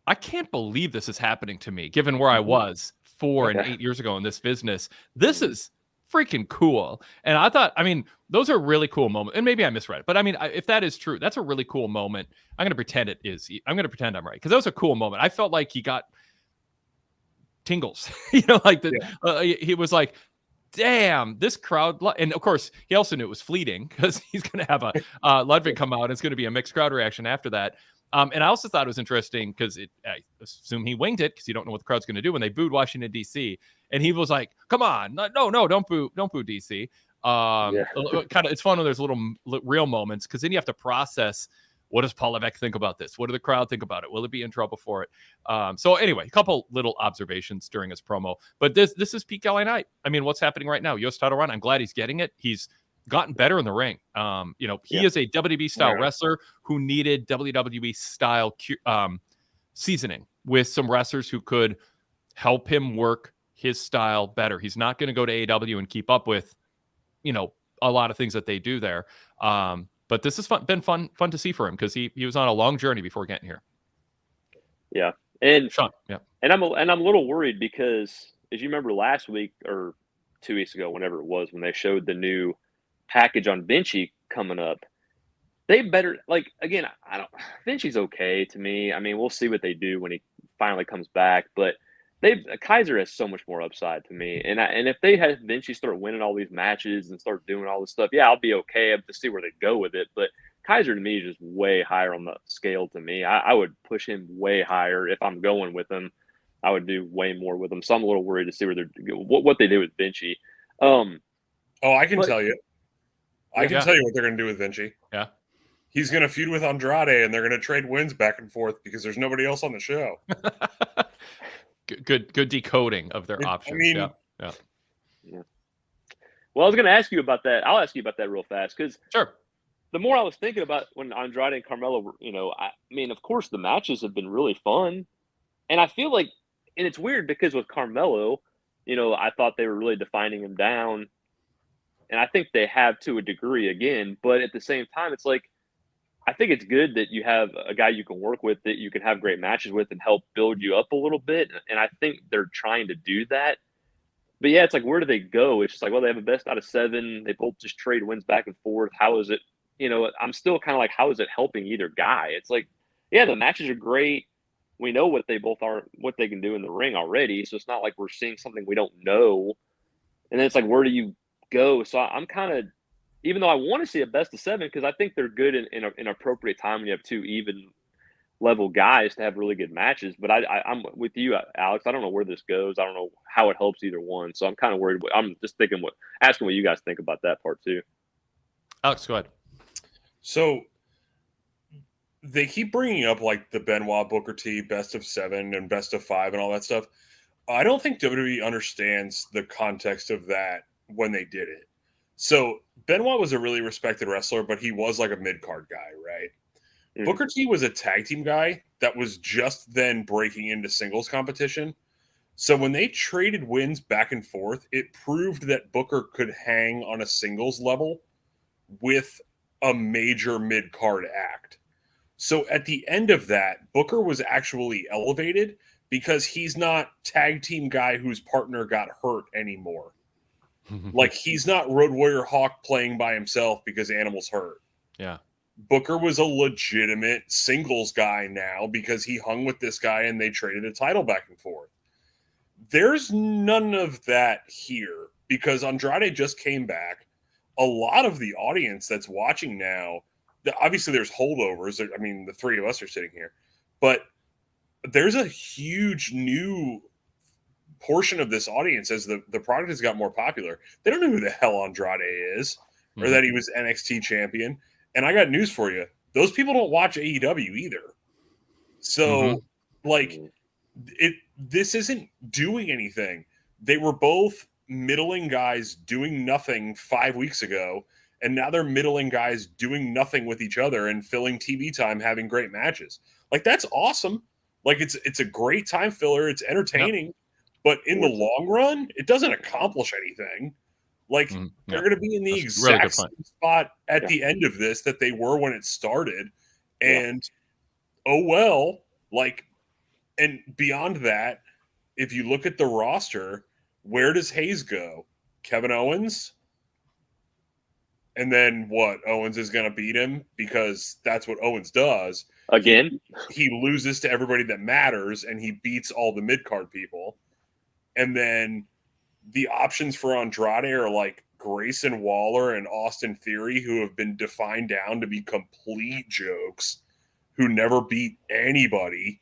I can't believe this is happening to me, given where I was 4 and 8 years ago in this business. This is freaking cool. And I thought, I mean, those are really cool moments. And maybe I misread it, but I mean, if that is true, that's a really cool moment. I'm going to pretend it is. I'm going to pretend I'm right, because that was a cool moment. I felt like he got tingles, like he was like, damn, this crowd. And of course, he also knew it was fleeting because he's going to have a Ludwig come out and it's going to be a mixed crowd reaction after that. And I also thought it was interesting because I assume he winged it because you don't know what the crowd's going to do when they booed Washington, D.C. And he was like, come on, no, don't boo D.C. Kind of, it's fun when there's little real moments, because then you have to process, what does Paul Levesque think about this? What do the crowd think about it? Will it be in trouble for it? So anyway, a couple little observations during his promo. But this is peak LA Knight. I mean, what's happening right now? Yost title run. I'm glad he's getting it. He's gotten better in the ring. He is a WWE style wrestler who needed WWE style seasoning with some wrestlers who could help him work his style better. He's not going to go to AEW and keep up with, a lot of things that they do there. But this has been fun to see for him, because he was on a long journey before getting here. Yeah. And Sean, yeah. And I'm a little worried because, as you remember last week or 2 weeks ago, whenever it was, when they showed the new package on Vinci coming up, they better, like, again, Vinci's okay to me. I mean, we'll see what they do when he finally comes back, but Kaiser has so much more upside to me. And if they had Vinci start winning all these matches and start doing all this stuff, yeah, I'll be okay to see where they go with it. But Kaiser to me is just way higher on the scale to me. I would push him way higher if I'm going with him. I would do way more with him. So I'm a little worried to see where what they do with Vinci. I can tell you. I can tell you what they're going to do with Vinci. Yeah. He's going to feud with Andrade, and they're going to trade wins back and forth because there's nobody else on the show. Good decoding of their options. I mean, yeah. Well, I was going to ask you about that. I'll ask you about that real fast because Sure. the more I was thinking about when Andrade and Carmelo, I mean, of course, the matches have been really fun. And I feel like, and it's weird because with Carmelo, I thought they were really defining him down. And I think they have to a degree again. But at the same time, it's like, I think it's good that you have a guy you can work with that you can have great matches with and help build you up a little bit. And I think they're trying to do that. But yeah, it's like, where do they go? It's just like, well, they have a best out of 7. They both just trade wins back and forth. How is it? I'm still kind of like, how is it helping either guy? It's like, yeah, the matches are great. We know what they both are, what they can do in the ring already. So it's not like we're seeing something we don't know. And then it's like, where do you go? So I'm kind of, even though I want to see a best of 7, because I think they're good in an appropriate time when you have 2 even level guys to have really good matches. But I'm with you, Alex. I don't know where this goes. I don't know how it helps either one. So I'm kind of worried. I'm just asking what you guys think about that part too. Alex, go ahead. So they keep bringing up like the Benoit Booker T best of 7 and best of 5 and all that stuff. I don't think WWE understands the context of that when they did it. So Benoit was a really respected wrestler, but he was like a mid-card guy, right? Mm-hmm. Booker T was a tag team guy that was just then breaking into singles competition. So when they traded wins back and forth, it proved that Booker could hang on a singles level with a major mid-card act. So at the end of that, Booker was actually elevated because he's not tag team guy whose partner got hurt anymore. Like, he's not Road Warrior Hawk playing by himself because Animal's hurt. Yeah. Booker was a legitimate singles guy now because he hung with this guy and they traded a title back and forth. There's none of that here because Andrade just came back. A lot of the audience that's watching now, obviously there's holdovers. I mean, the 3 of us are sitting here, but there's a huge new portion of this audience as the product has got more popular. They don't know who the hell Andrade is or that he was NXT champion. And I got news for you. Those people don't watch AEW either. So this isn't doing anything. They were both middling guys doing nothing 5 weeks ago. And now they're middling guys doing nothing with each other and filling TV time, having great matches. Like, that's awesome. Like, it's a great time filler. It's entertaining. Yep. But in the long run, it doesn't accomplish anything. Like, they're going to be in the exact same spot at the end of this that they were when it started. And, and beyond that, if you look at the roster, where does Hayes go? Kevin Owens? And then what? Owens is going to beat him because that's what Owens does. Again? He loses to everybody that matters, and he beats all the mid-card people. And then the options for Andrade are like Grayson Waller and Austin Theory, who have been defined down to be complete jokes, who never beat anybody.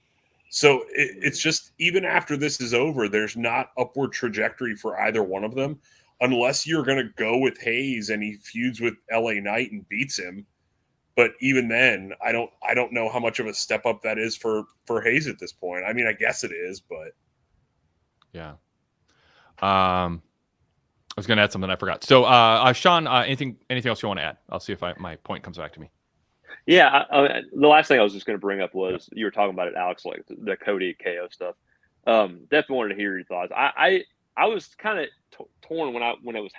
So it's just, even after this is over, there's not upward trajectory for either one of them, unless you're going to go with Hayes and he feuds with LA Knight and beats him. But even then, I don't know how much of a step up that is for Hayes at this point. I mean, I guess it is, but yeah. I was going to add something I forgot. So, Sean, anything else you want to add? I'll see if my point comes back to me. Yeah, the last thing I was just going to bring up was you were talking about it, Alex, like the Cody KO stuff. Definitely wanted to hear your thoughts. I was kind of torn when it was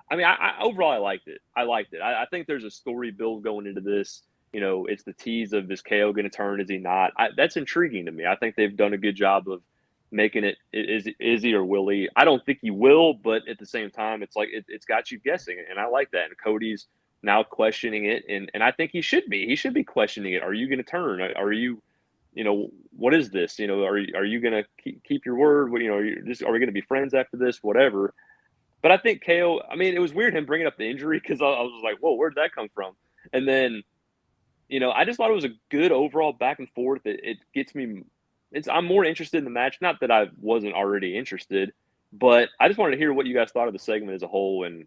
I mean, overall I liked it. I think there's a story build going into this. It's the tease of, is KO going to turn? Is he not? That's intriguing to me. I think they've done a good job of making it. Is he or will he? I don't think he will, but at the same time, it's like it's got you guessing, and I like that. And Cody's now questioning it, and I think he should be. He should be questioning it. Are you going to turn? Are you, what is this? Are you going to keep your word? Are we going to be friends after this? Whatever. But I think KO. I mean, it was weird him bringing up the injury because I was like, whoa, where did that come from? And then, I just thought it was a good overall back and forth. It gets me. I'm more interested in the match. Not that I wasn't already interested, but I just wanted to hear what you guys thought of the segment as a whole, and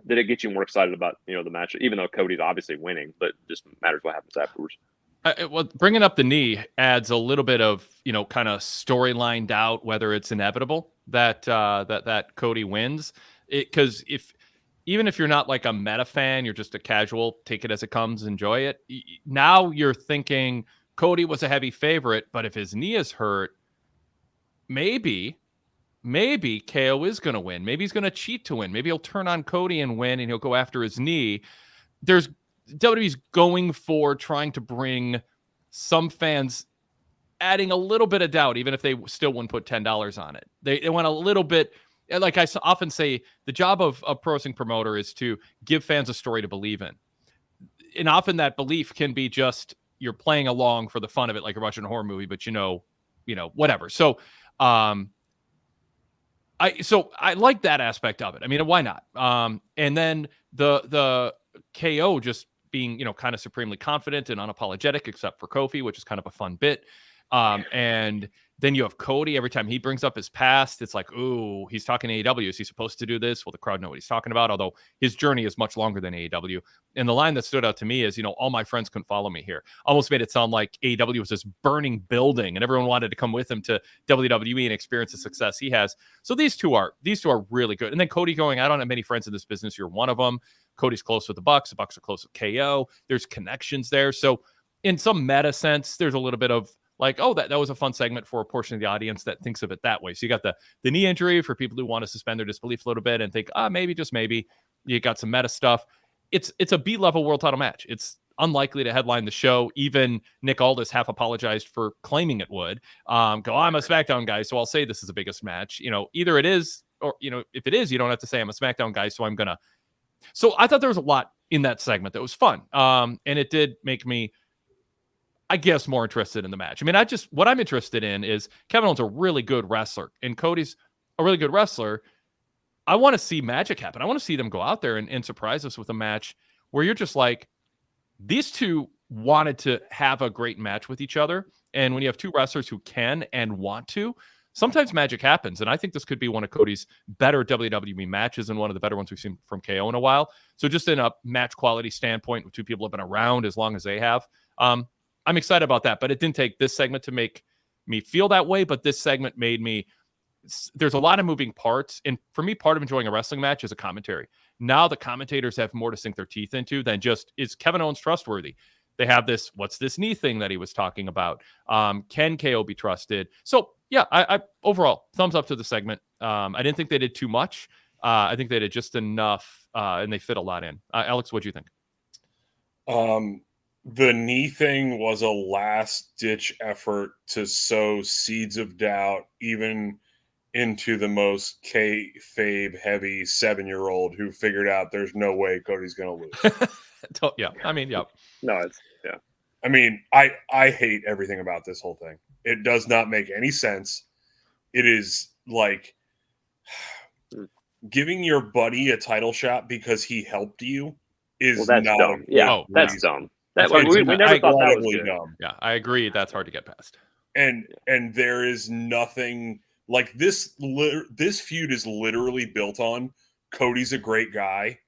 did it get you more excited about the match? Even though Cody's obviously winning, but just matters what happens afterwards. Well, bringing up the knee adds a little bit of kind of storyline doubt whether it's inevitable that Cody wins. Because even if you're not like a meta fan, you're just a casual, take it as it comes, enjoy it. Now you're thinking Cody was a heavy favorite, but if his knee is hurt, maybe KO is going to win. Maybe he's going to cheat to win. Maybe he'll turn on Cody and win, and he'll go after his knee. WWE's going for trying to bring some fans adding a little bit of doubt, even if they still wouldn't put $10 on it. They want a little bit. Like I often say, the job of a pro wrestling promoter is to give fans a story to believe in. And often that belief can be just you're playing along for the fun of it, like you're watching a horror movie, but whatever. So I like that aspect of it. I mean, why not? And then the KO just being, kind of supremely confident and unapologetic, except for Kofi, which is kind of a fun bit. And then you have Cody. Every time he brings up his past, it's like, ooh, he's talking AEW. Is he supposed to do this? Will the crowd know what he's talking about? Although his journey is much longer than AEW. And the line that stood out to me is, all my friends couldn't follow me here. Almost made it sound like AEW was this burning building and everyone wanted to come with him to WWE and experience the success he has. So these two are really good. And then Cody going, I don't have many friends in this business. You're one of them. Cody's close with the Bucks. The Bucks are close with KO. There's connections there. So in some meta sense, there's a little bit of like, oh, that was a fun segment for a portion of the audience that thinks of it that way. So you got the knee injury for people who want to suspend their disbelief a little bit and think, maybe, just maybe. You got some meta stuff. It's a B-level world title match. It's unlikely to headline the show. Even Nick Aldis half apologized for claiming it would. I'm a SmackDown guy, so I'll say this is the biggest match. Either it is, or, if it is, you don't have to say I'm a SmackDown guy, so I'm going to. So I thought there was a lot in that segment that was fun. And it did make me, I guess, more interested in the match. I mean, what I'm interested in is Kevin Owens a really good wrestler and Cody's a really good wrestler. I want to see magic happen. I want to see them go out there and surprise us with a match where you're just like, these two wanted to have a great match with each other. And when you have two wrestlers who can and want to, sometimes magic happens. And I think this could be one of Cody's better WWE matches and one of the better ones we've seen from KO in a while. So just in a match quality standpoint, two people have been around as long as they have. I'm excited about that, but it didn't take this segment to make me feel that way. But this segment made me, there's a lot of moving parts. And for me, part of enjoying a wrestling match is a commentary. Now the commentators have more to sink their teeth into than just, is Kevin Owens trustworthy? They have this, what's this knee thing that he was talking about? Can KO be trusted? So yeah, I overall, thumbs up to the segment. I didn't think they did too much. I think they did just enough, and they fit a lot in. Alex, what do you think? The knee thing was a last-ditch effort to sow seeds of doubt, even into the most kayfabe heavy 7-year-old who figured out there's no way Cody's going to lose. Yeah. I mean, yeah. No, it's, yeah. I mean, I hate everything about this whole thing. It does not make any sense. It is like giving your buddy a title shot because he helped you is that's not dumb. Yeah, that's dumb. We never thought that was good. Dumb. Yeah, I agree. That's hard to get past. And there is nothing like this. This feud is literally built on Cody's a great guy,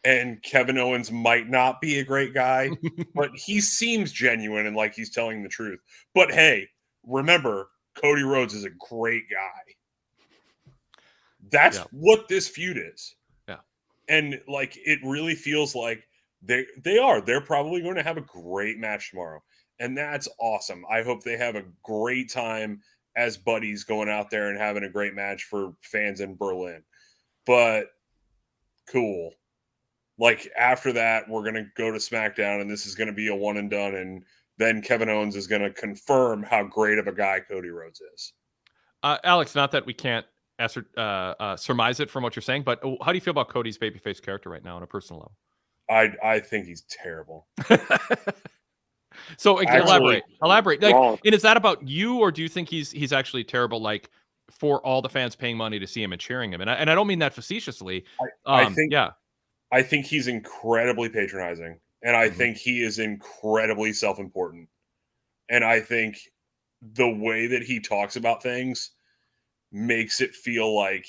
and Kevin Owens might not be a great guy, but he seems genuine and like he's telling the truth. But hey, remember, Cody Rhodes is a great guy. That's what this feud is. Yeah, and like it really feels like. They're probably going to have a great match tomorrow, and that's awesome. I hope they have a great time as buddies going out there and having a great match for fans in Berlin. But cool. Like after that, we're going to go to SmackDown, and this is going to be a one and done, and then Kevin Owens is going to confirm how great of a guy Cody Rhodes is. Alex, not that we can't surmise it from what you're saying, but how do you feel about Cody's babyface character right now on a personal level? I think he's terrible. So elaborate. Like, and is that about you, or do you think he's actually terrible? Like for all the fans paying money to see him and cheering him, and I don't mean that facetiously. I think he's incredibly patronizing, and I think he is incredibly self-important, and I think the way that he talks about things makes it feel like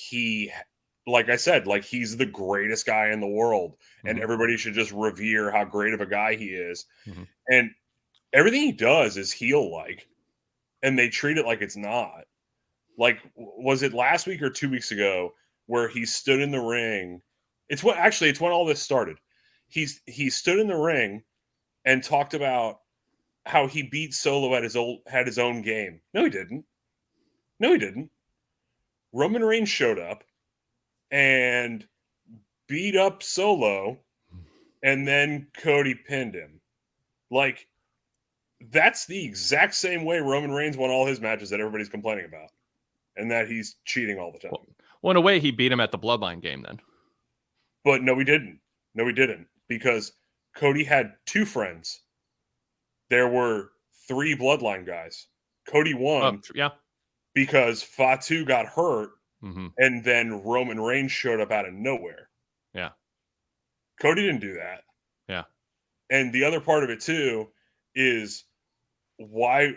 like I said, like he's the greatest guy in the world and everybody should just revere how great of a guy he is. And everything he does is heel-like, and they treat it like it's not. Like, was it last week or 2 weeks ago where he stood in the ring. It's when all this started. He stood in the ring and talked about how he beat Solo at his own game. No, he didn't. Roman Reigns showed up and beat up Solo, and then Cody pinned him. Like, that's the exact same way Roman Reigns won all his matches that everybody's complaining about, and that he's cheating all the time. Well, in a way, he beat him at the Bloodline game then. But no, he didn't. Because Cody had 2 friends. There were 3 Bloodline guys. Cody won because Fatu got hurt, and then Roman Reigns showed up out of nowhere. Yeah. Cody didn't do that. Yeah. And the other part of it, too, is why,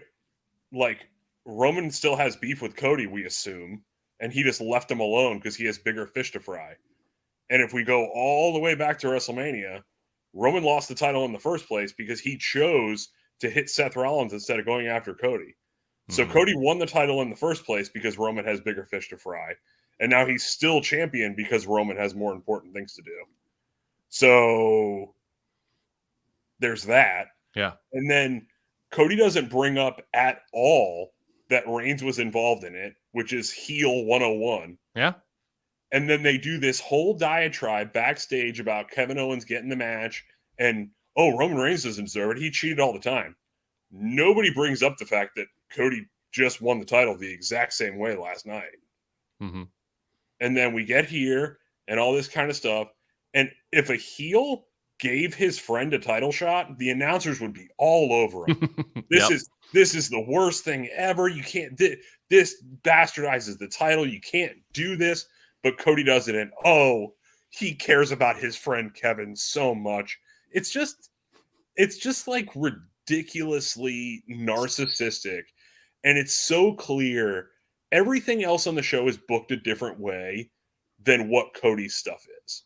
like, Roman still has beef with Cody, we assume, and he just left him alone because he has bigger fish to fry. And if we go all the way back to WrestleMania, Roman lost the title in the first place because he chose to hit Seth Rollins instead of going after Cody. So Cody won the title in the first place because Roman has bigger fish to fry. And now he's still champion because Roman has more important things to do. So there's that. Yeah. And then Cody doesn't bring up at all that Reigns was involved in it, which is heel 101. Yeah. And then they do this whole diatribe backstage about Kevin Owens getting the match and, Roman Reigns doesn't deserve it. He cheated all the time. Nobody brings up the fact that Cody just won the title the exact same way last night. Mm-hmm. And then we get here and all this kind of stuff. And if a heel gave his friend a title shot, the announcers would be all over him. This is the worst thing ever. You can't, this bastardizes the title. You can't do this. But Cody does it, and he cares about his friend Kevin so much. It's just like ridiculously narcissistic, and it's so clear. Everything else on the show is booked a different way than what Cody's stuff is.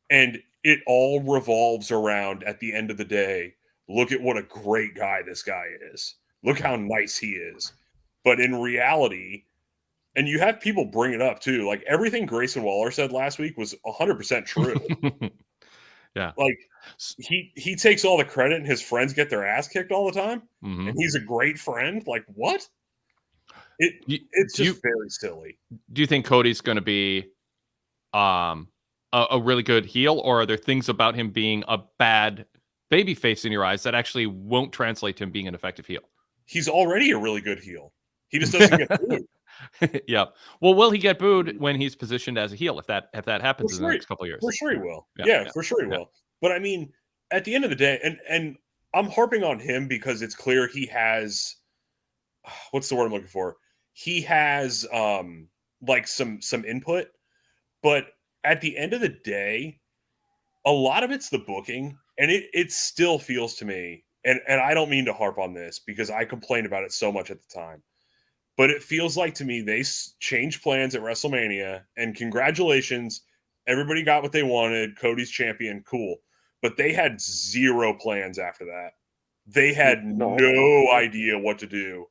And it all revolves around, at the end of the day, look at what a great guy this guy is. Look how nice he is. But in reality, and you have people bring it up too, like everything Grayson Waller said last week was 100% true. Yeah. Like he takes all the credit and his friends get their ass kicked all the time. And he's a great friend. Like, what? It's just very silly. Do you think Cody's going to be a really good heel, or are there things about him being a bad babyface in your eyes that actually won't translate to him being an effective heel? He's already a really good heel. He just doesn't get booed. Yeah. Well, will he get booed when he's positioned as a heel if that happens in the next couple of years? For sure he will. Yeah, for sure he will. But I mean, at the end of the day, and I'm harping on him because it's clear he has, what's the word I'm looking for? He has like some input, but at the end of the day, a lot of it's the booking, and it still feels to me, and I don't mean to harp on this because I complained about it so much at the time, but it feels like to me they changed plans at WrestleMania, and congratulations, everybody got what they wanted. Cody's champion, cool. But they had zero plans after that. They had no idea what to do.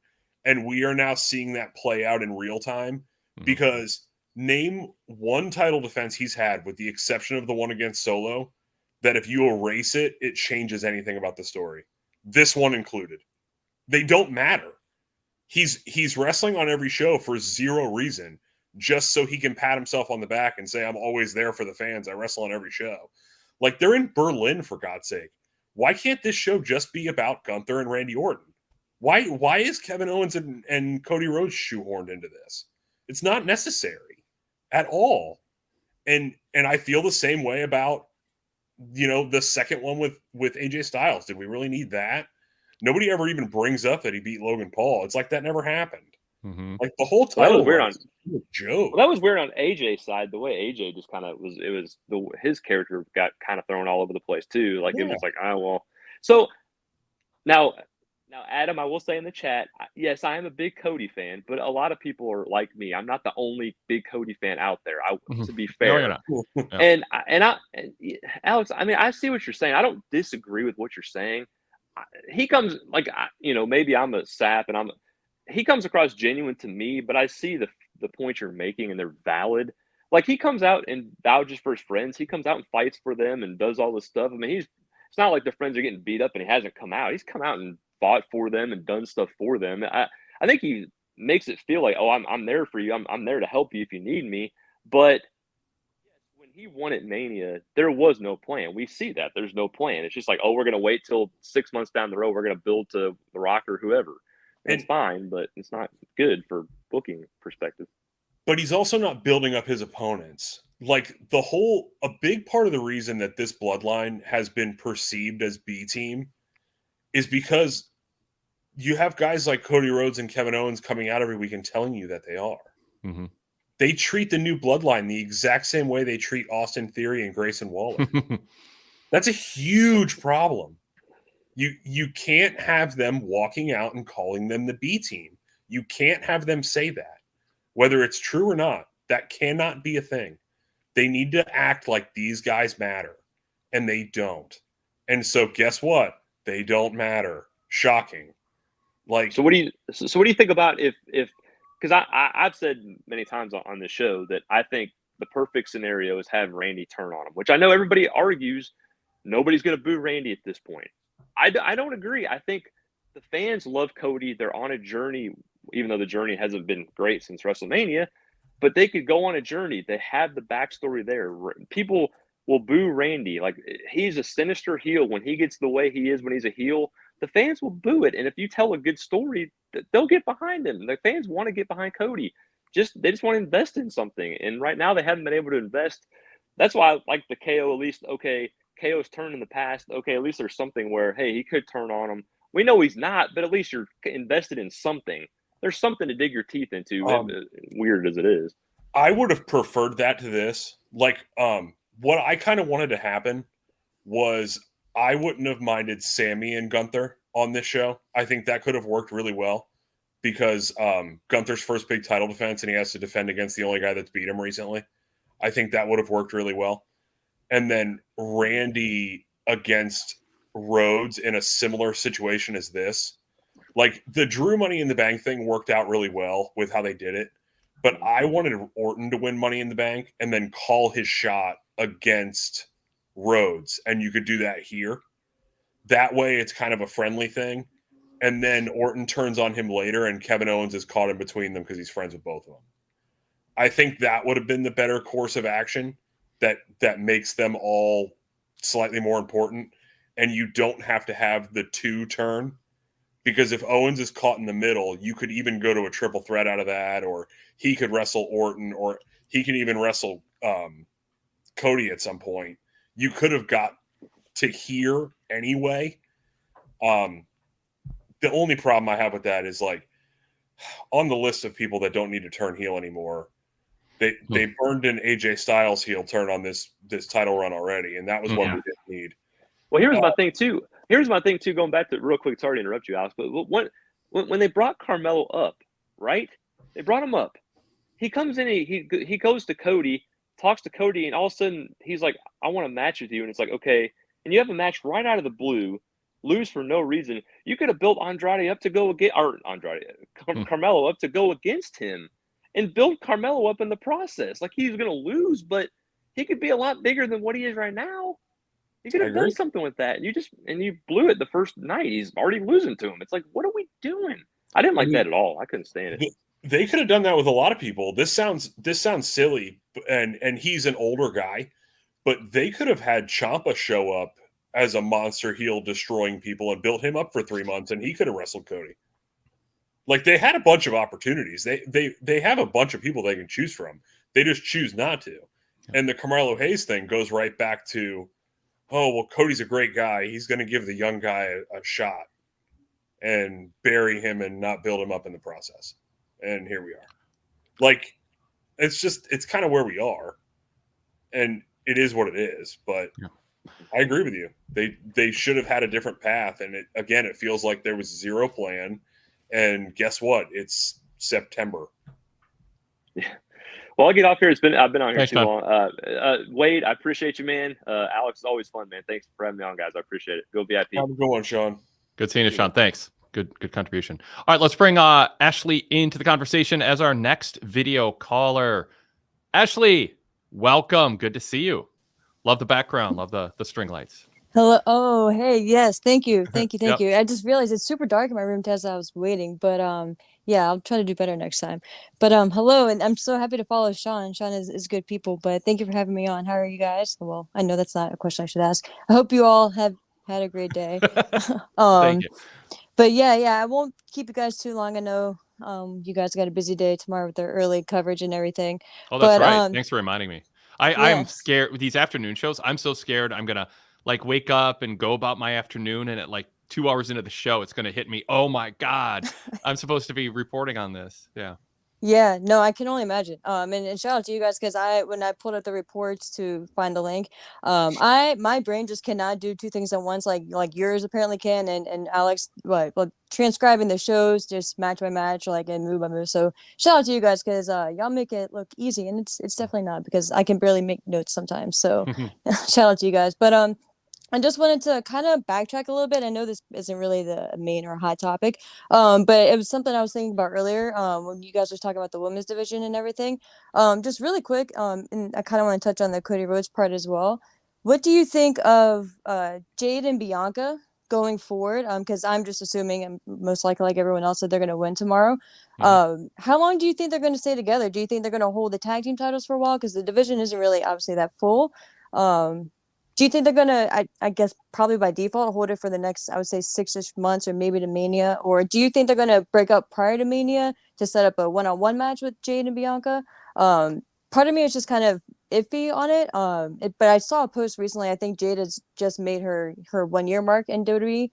And we are now seeing that play out in real time because name one title defense he's had, with the exception of the one against Solo, that if you erase it, it changes anything about the story. This one included. They don't matter. He's wrestling on every show for zero reason, just so he can pat himself on the back and say, I'm always there for the fans. I wrestle on every show. Like, they're in Berlin, for God's sake. Why can't this show just be about Gunther and Randy Orton? Why is Kevin Owens and Cody Rhodes shoehorned into this? It's not necessary at all. And I feel the same way about, the second one with AJ Styles. Did we really need that? Nobody ever even brings up that he beat Logan Paul. It's like that never happened. Like the whole title was a joke. Well, that was weird on AJ's side. The way AJ just kind of his character got kind of thrown all over the place too. Like it was like, So now, Adam, I will say in the chat, yes, I am a big Cody fan, but a lot of people are like me. I'm not the only big Cody fan out there. To be fair, and Alex, I mean, I see what you're saying. I don't disagree with what you're saying. He comes like, maybe I'm a sap he comes across genuine to me, but I see the points you're making and they're valid. like he comes out and vouches for his friends. He comes out and fights for them and does all this stuff. I mean, it's not like the friends are getting beat up and he hasn't come out. He's come out and fought for them and done stuff for them. I think he makes it feel like, oh, I'm there for you. I'm there to help you if you need me. But when he won at Mania, there was no plan. We see that there's no plan. It's just like, oh, we're gonna wait till 6 months down the road. We're gonna build to The Rock or whoever. It's fine, but it's not good for booking perspective. But he's also not building up his opponents. Like a big part of the reason that this bloodline has been perceived as B team is because you have guys like Cody Rhodes and Kevin Owens coming out every week and telling you that they are. Mm-hmm. They treat the new bloodline the exact same way they treat Austin Theory and Grayson Waller. That's a huge problem. You can't have them walking out and calling them the B team. You can't have them say that. Whether it's true or not, that cannot be a thing. They need to act like these guys matter, and they don't. And so guess what? They don't matter. Shocking. Like, so what do you think about if because I've said many times on this show that I think the perfect scenario is have Randy turn on him, which I know everybody argues nobody's going to boo Randy at this point. I don't agree. I think the fans love Cody. They're on a journey, even though the journey hasn't been great since WrestleMania, but they could go on a journey. They have the backstory there. People will boo Randy. Like, he's a sinister heel. When he gets the way he is when he's a heel, the fans will boo it. And if you tell a good story, they'll get behind him. The fans want to get behind Cody. They just want to invest in something. And right now they haven't been able to invest. That's why I like the KO, at least, okay, KO's turned in the past. Okay, at least there's something where, hey, he could turn on him. We know he's not, but at least you're invested in something. There's something to dig your teeth into, weird as it is. I would have preferred that to this. Like, what I kind of wanted to happen was I wouldn't have minded Sammy and Gunther on this show. I think that could have worked really well because Gunther's first big title defense, and he has to defend against the only guy that's beat him recently. I think that would have worked really well. And then Randy against Rhodes in a similar situation as this. Like, the Drew Money in the Bank thing worked out really well with how they did it. But I wanted Orton to win Money in the Bank and then call his shot against Rhodes. And you could do that here. That way it's kind of a friendly thing. And then Orton turns on him later and Kevin Owens is caught in between them because he's friends with both of them. I think that would have been the better course of action that makes them all slightly more important. And you don't have to have the two turn. Because if Owens is caught in the middle, you could even go to a triple threat out of that, or he could wrestle Orton, or he can even wrestle Cody at some point. You could have got to here anyway. The only problem I have with that is, like, on the list of people that don't need to turn heel anymore, they burned an AJ Styles heel turn on this title run already, and that was one we didn't need. Well, here's my thing too. Going back to real quick. Sorry to interrupt you, Alex, but when they brought Carmelo up, right? They brought him up. He comes in. He goes to Cody, talks to Cody, and all of a sudden he's like, "I want a match with you." And it's like, okay. And you have a match right out of the blue, lose for no reason. You could have built Carmelo up to go against him, and build Carmelo up in the process. Like, he's going to lose, but he could be a lot bigger than what he is right now. You could have done something with that, and you blew it the first night. He's already losing to him. It's like, what are we doing? I didn't like that at all. I couldn't stand it. They could have done that with a lot of people. This sounds silly, and he's an older guy, but they could have had Ciampa show up as a monster heel destroying people and built him up for 3 months, and he could have wrestled Cody. Like, they had a bunch of opportunities. They have a bunch of people they can choose from. They just choose not to. And the Carmelo Hayes thing goes right back to, oh, well, Cody's a great guy. He's going to give the young guy a shot and bury him and not build him up in the process. And here we are. Like, it's kind of where we are. And it is what it is. But I agree with you. They should have had a different path. And it feels like there was zero plan. And guess what? It's September. Yeah. Well, I'll get off here. I've been on here too long. Wade, I appreciate you, man. Alex, it's always fun, man. Thanks for having me on, guys. I appreciate it. Go VIP. Have a good one, Sean. Good seeing you, Sean. Thanks. Good contribution. All right, let's bring Ashley into the conversation as our next video caller. Ashley, welcome. Good to see you. Love the background. Love the string lights. Hello. Oh, hey. Yes. Thank you. Thank Yep. you. I just realized it's super dark in my room as I was waiting, but yeah, I'll try to do better next time. But hello, and I'm so happy to follow Sean. Sean is good people, but thank you for having me on. How are you guys? Well, I know that's not a question I should ask. I hope you all have had a great day. Thank you. But yeah, I won't keep you guys too long. I know you guys got a busy day tomorrow with the early coverage and everything. Oh, that's But right. Thanks for reminding me. I'm yes. scared with these afternoon shows. I'm so scared I'm gonna like wake up and go about my afternoon, and at like 2 hours into the show, it's gonna hit me. Oh my God, I'm supposed to be reporting on this. Yeah. Yeah, no, I can only imagine. And shout out to you guys because when I pulled up the reports to find the link, my brain just cannot do two things at once, like yours apparently can, and Alex, well, transcribing the shows just match by match, like and move by move. So shout out to you guys because y'all make it look easy, and it's definitely not because I can barely make notes sometimes. So shout out to you guys. But I just wanted to kind of backtrack a little bit. I know this isn't really the main or hot topic, but it was something I was thinking about earlier when you guys were talking about the women's division and everything. Just really quick, and I kind of want to touch on the Cody Rhodes part as well. What do you think of Jade and Bianca going forward? Because I'm just assuming, and most likely like everyone else, that they're going to win tomorrow. How long do you think they're going to stay together? Do you think they're going to hold the tag team titles for a while? Because the division isn't really obviously that full. Do you think they're gonna, I guess, probably by default, hold it for the next, I would say, 6-ish months or maybe to Mania? Or do you think they're gonna break up prior to Mania to set up a one-on-one match with Jade and Bianca? Part of me is just kind of iffy on it. But I saw a post recently. I think Jade has just made her 1 year mark in WWE.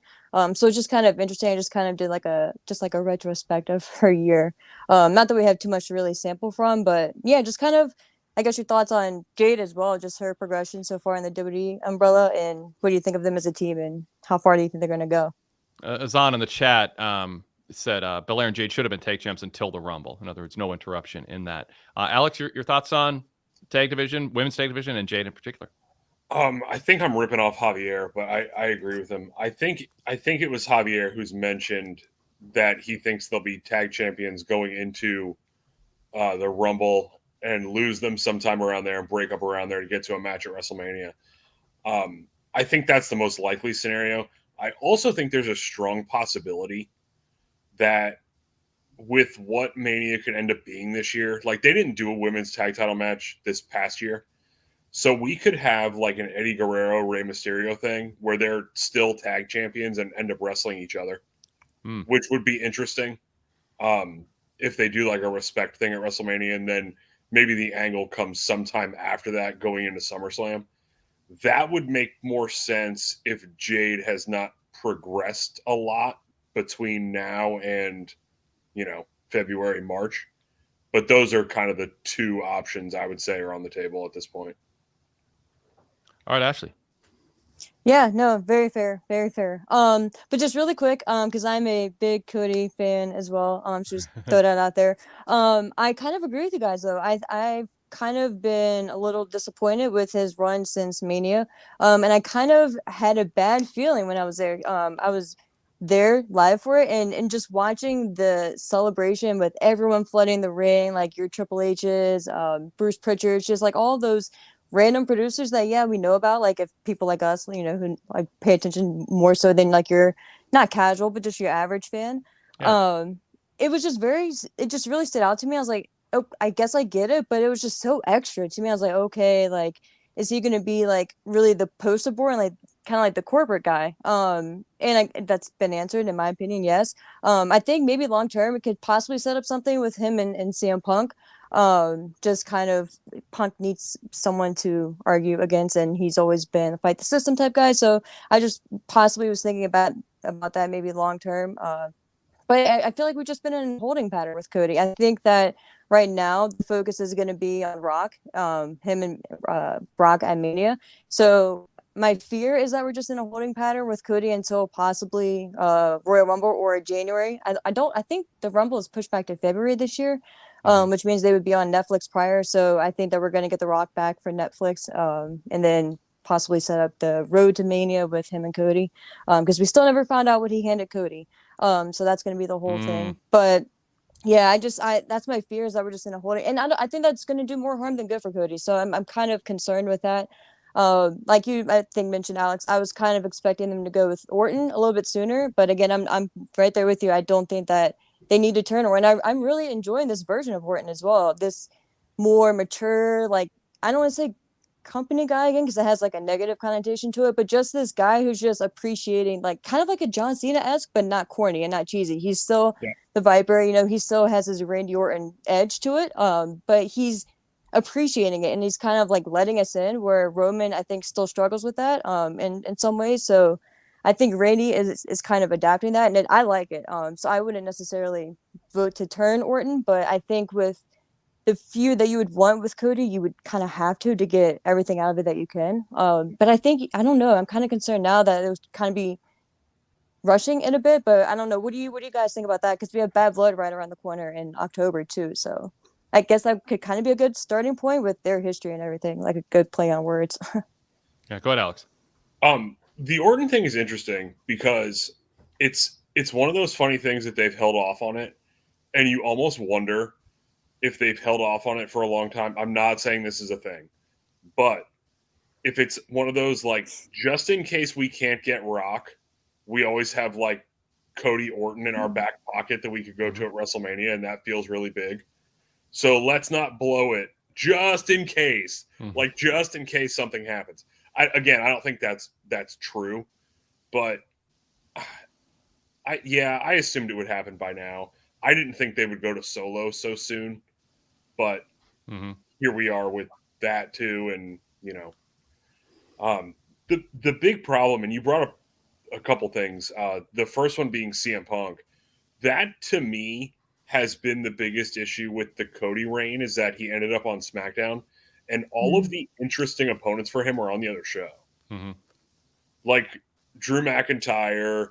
So it's just kind of interesting. I just kind of did like a retrospect of her year. Not that we have too much to really sample from, but yeah, just kind of I guess your thoughts on Jade as well, just her progression so far in the WWE umbrella, and what do you think of them as a team, and how far do you think they're going to go? Azan in the chat said Belair and Jade should have been tag champs until the Rumble. In other words, no interruption in that. Alex, your thoughts on tag division, women's tag division, and Jade in particular? I think I'm ripping off Javier, but I agree with him. I think it was Javier who's mentioned that he thinks they'll be tag champions going into the Rumble and lose them sometime around there and break up around there to get to a match at WrestleMania. I think that's the most likely scenario. I also think there's a strong possibility that with what Mania could end up being this year, like they didn't do a women's tag title match this past year. So we could have like an Eddie Guerrero, Rey Mysterio thing where they're still tag champions and end up wrestling each other, which would be interesting. If they do like a respect thing at WrestleMania and then maybe the angle comes sometime after that going into SummerSlam. That would make more sense if Jade has not progressed a lot between now and, February, March. But those are kind of the two options I would say are on the table at this point. All right, Ashley. Yeah, no, very fair, very fair. But just really quick, because I'm a big Cody fan as well. So just throw that out there. I kind of agree with you guys though. I've kind of been a little disappointed with his run since Mania. And I kind of had a bad feeling when I was there. I was there live for it and just watching the celebration with everyone flooding the ring, like your Triple H's, Bruce Pritchard's, just like all those random producers that we know about, like if people like us who like pay attention more so than like you're not casual but just your average fan. It was just it just really stood out to me. I was like, oh, I guess I get it, but it was just so extra to me. I was like, okay, like is he gonna be like really the poster boy and like kind of like the corporate guy? That's been answered in my opinion, yes. I think maybe long term it could possibly set up something with him and CM Punk. Just kind of Punk needs someone to argue against, and he's always been a fight the system type guy. So I just possibly was thinking about that maybe long term. But I feel like we've just been in a holding pattern with Cody. I think that right now the focus is going to be on Rock, him and Brock at Mania. So my fear is that we're just in a holding pattern with Cody until possibly Royal Rumble or January. I think the Rumble is pushed back to February this year. Which means they would be on Netflix prior. So I think that we're going to get The Rock back for Netflix, and then possibly set up the road to Mania with him and Cody, because we still never found out what he handed Cody. So that's going to be the whole thing. But Yeah, that's my fear is that we're just gonna hold it, and I think that's gonna do more harm than good for Cody. So I'm kind of concerned with that. Like you, I think mentioned Alex, I was kind of expecting them to go with Orton a little bit sooner, but again, I'm right there with you. I don't think that they need to turn Orton. I'm really enjoying this version of Orton as well. This more mature, like I don't want to say company guy again because it has like a negative connotation to it, but just this guy who's just appreciating, like kind of like a John Cena-esque, but not corny and not cheesy. He's still the Viper, he still has his Randy Orton edge to it, but he's appreciating it and he's kind of like letting us in where Roman I think still struggles with that in some ways. So I think Randy is kind of adapting that, and I like it. So I wouldn't necessarily vote to turn Orton, but I think with the feud that you would want with Cody, you would kind of have to get everything out of it that you can. But I think I don't know. I'm kind of concerned now that it would kind of be rushing it a bit. But I don't know. What do you guys think about that? Because we have Bad Blood right around the corner in October too. So I guess that could kind of be a good starting point with their history and everything, like a good play on words. Yeah, go ahead, Alex. The Orton thing is interesting because it's one of those funny things that they've held off on it, and you almost wonder if they've held off on it for a long time. I'm not saying this is a thing, but if it's one of those, like, just in case we can't get Rock, we always have like Cody Orton in our back pocket that we could go to at WrestleMania, and that feels really big. So let's not blow it just in case, like just in case something happens. I don't think that's true, but I assumed it would happen by now. I didn't think they would go to Solo so soon, but here we are with that too. And the big problem, and you brought up a couple things. The first one being CM Punk. That to me has been the biggest issue with the Cody reign, is that he ended up on SmackDown, and all of the interesting opponents for him are on the other show. Like Drew McIntyre.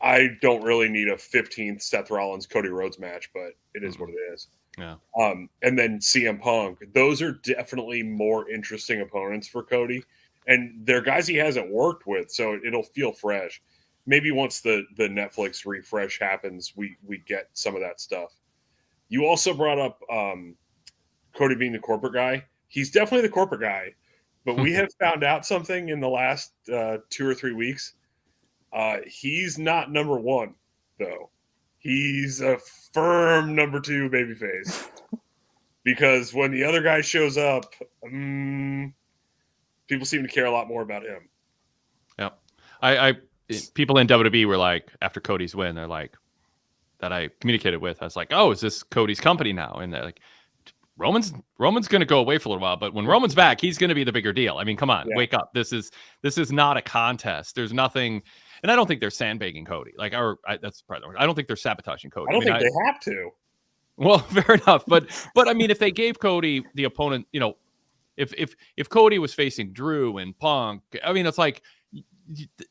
I don't really need a 15th Seth Rollins Cody Rhodes match, but it is what it is. Yeah. And then CM Punk. Those are definitely more interesting opponents for Cody, and they're guys he hasn't worked with, so it'll feel fresh. Maybe once the Netflix refresh happens, we get some of that stuff. You also brought up Cody being the corporate guy. He's definitely the corporate guy, but we have found out something in the last 2 or 3 weeks. He's not number one, though. He's a firm number 2 babyface. Because when the other guy shows up, people seem to care a lot more about him. Yeah. People in WWE were like, after Cody's win, they're like, that I communicated with, I was like, oh, is this Cody's company now? And they're like, Roman's going to go away for a little while, but when Roman's back, he's going to be the bigger deal. I mean, come on, wake up. This is not a contest. There's nothing, and I don't think they're sandbagging Cody. That's part of the word. I don't think they're sabotaging Cody. I don't think they have to. Well, fair enough, but I mean, if they gave Cody the opponent, if Cody was facing Drew and Punk, I mean, it's like,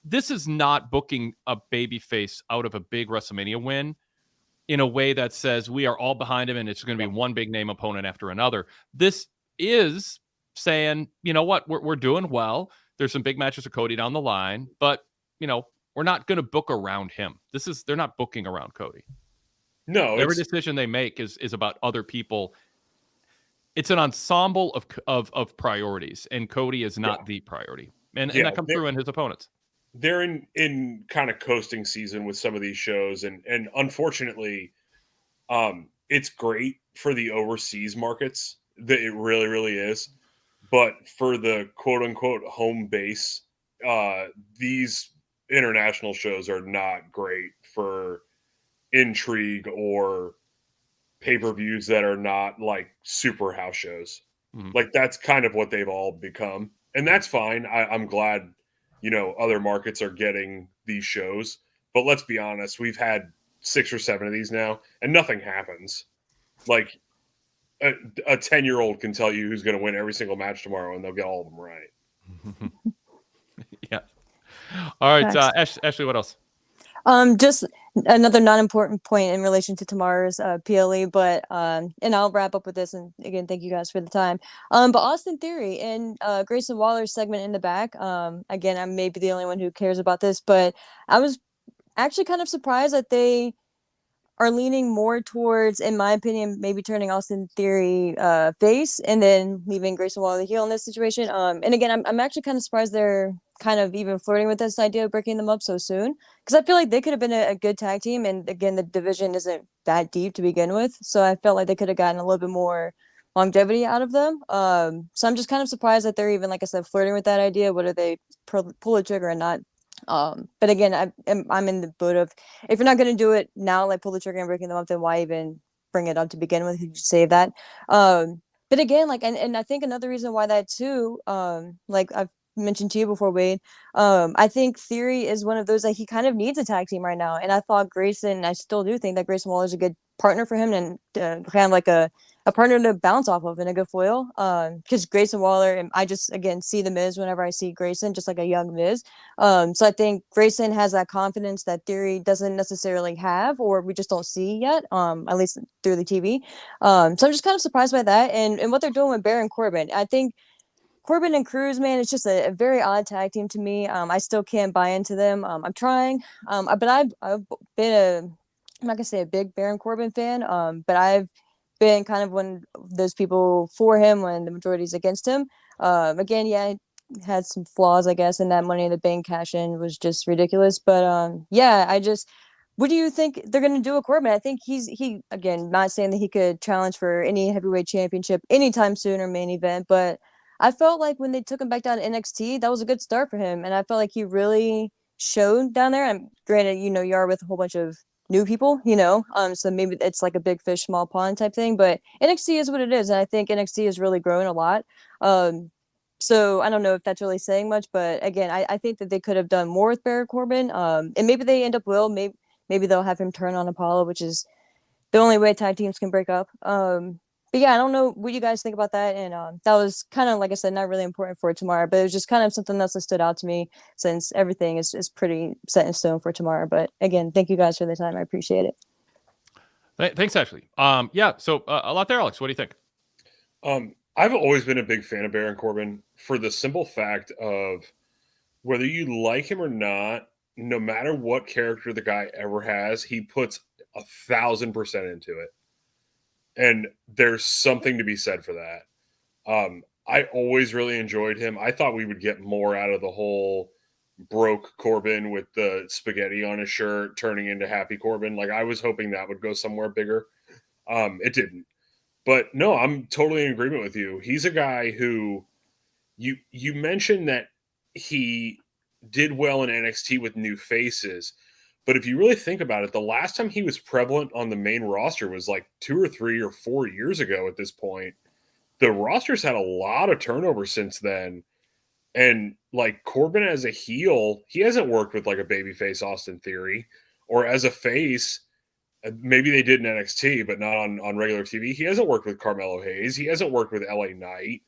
this is not booking a babyface out of a big WrestleMania win in a way that says we are all behind him and it's going to be one big name opponent after another. This is saying, you know what, we're doing well. There's some big matches with Cody down the line, but we're not going to book around him. They're not booking around Cody. No, every decision they make is about other people. It's an ensemble of priorities, and Cody is not the priority. And that comes through in his opponents. They're in kind of coasting season with some of these shows, and unfortunately, it's great for the overseas markets. That it really, really is. But for the quote unquote home base, these international shows are not great for intrigue or pay-per-views that are not like super house shows. Like that's kind of what they've all become, and that's fine. I'm glad other markets are getting these shows, but let's be honest, we've had 6 or 7 of these now and nothing happens. Like a 10-year-old can tell you who's going to win every single match tomorrow and they'll get all of them right. Yeah. All right. Ashley, what else? Just another non-important point in relation to tomorrow's PLE, but and I'll wrap up with this. And again, thank you guys for the time. But Austin Theory and Grayson Waller's segment in the back. Again, I'm maybe the only one who cares about this, but I was actually kind of surprised that they are leaning more towards, in my opinion, maybe turning Austin Theory face and then leaving Grayson Waller heel in this situation. And again, I'm actually kind of surprised they're kind of even flirting with this idea of breaking them up so soon, because I feel like they could have been a good tag team. And again, the division isn't that deep to begin with, so I felt like they could have gotten a little bit more longevity out of them. So I'm just kind of surprised that they're even, like I said, flirting with that idea. Whether they pull a trigger or not. But again, I'm in the boat of, if you're not going to do it now, like pull the trigger and breaking them up, then why even bring it up to begin with? You just save that. But again, like, and I think another reason why that too, like I've mentioned to you before, Wade, I think Theory is one of those that he kind of needs a tag team right now. And I thought Grayson, I still do think that Grayson Waller is a good partner for him, and kind of like a partner to bounce off of and a good foil. Because Grayson Waller, and I just again see the Miz whenever I see Grayson, just like a young Miz. So I think Grayson has that confidence that Theory doesn't necessarily have, or we just don't see yet, at least through the TV. So I'm just kind of surprised by that, and what they're doing with Baron Corbin. I think Corbin and Cruz, man, it's just a very odd tag team to me. I still can't buy into them. I'm trying, but I've been I'm not gonna say a big Baron Corbin fan, but I've been kind of one of those people for him when the majority is against him. Again, yeah, had some flaws, I guess, and that Money in the Bank cash in was just ridiculous. But yeah, what do you think they're gonna do with Corbin? I think he again, not saying that he could challenge for any heavyweight championship anytime soon or main event, but I felt like when they took him back down to NXT, that was a good start for him, and I felt like he really showed down there. And granted, you are with a whole bunch of new people, so maybe it's like a big fish, small pond type thing. But NXT is what it is, and I think NXT has really grown a lot. So I don't know if that's really saying much, but again, I think that they could have done more with Baron Corbin. And maybe they end up maybe they'll have him turn on Apollo, which is the only way tag teams can break up. But yeah, I don't know what you guys think about that. And that was kind of, like I said, not really important for tomorrow, but it was just kind of something else that stood out to me, since everything is pretty set in stone for tomorrow. But again, thank you guys for the time. I appreciate it. Thanks, Ashley. Yeah, so a lot there, Alex. What do you think? I've always been a big fan of Baron Corbin for the simple fact of whether you like him or not, no matter what character the guy ever has, he puts 1,000% into it. And there's something to be said for that. I always really enjoyed him. I thought we would get more out of the whole broke Corbin with the spaghetti on his shirt turning into happy Corbin. Like, I was hoping that would go somewhere bigger. It didn't. But no, I'm totally in agreement with you. He's a guy who you mentioned that he did well in NXT with new faces. But if you really think about it, the last time he was prevalent on the main roster was like 2 or 3 or 4 years ago at this point. The roster's had a lot of turnover since then. And like Corbin as a heel, he hasn't worked with like a babyface Austin Theory, or as a face, maybe they did in NXT, but not on regular TV. He hasn't worked with Carmelo Hayes. He hasn't worked with LA Knight.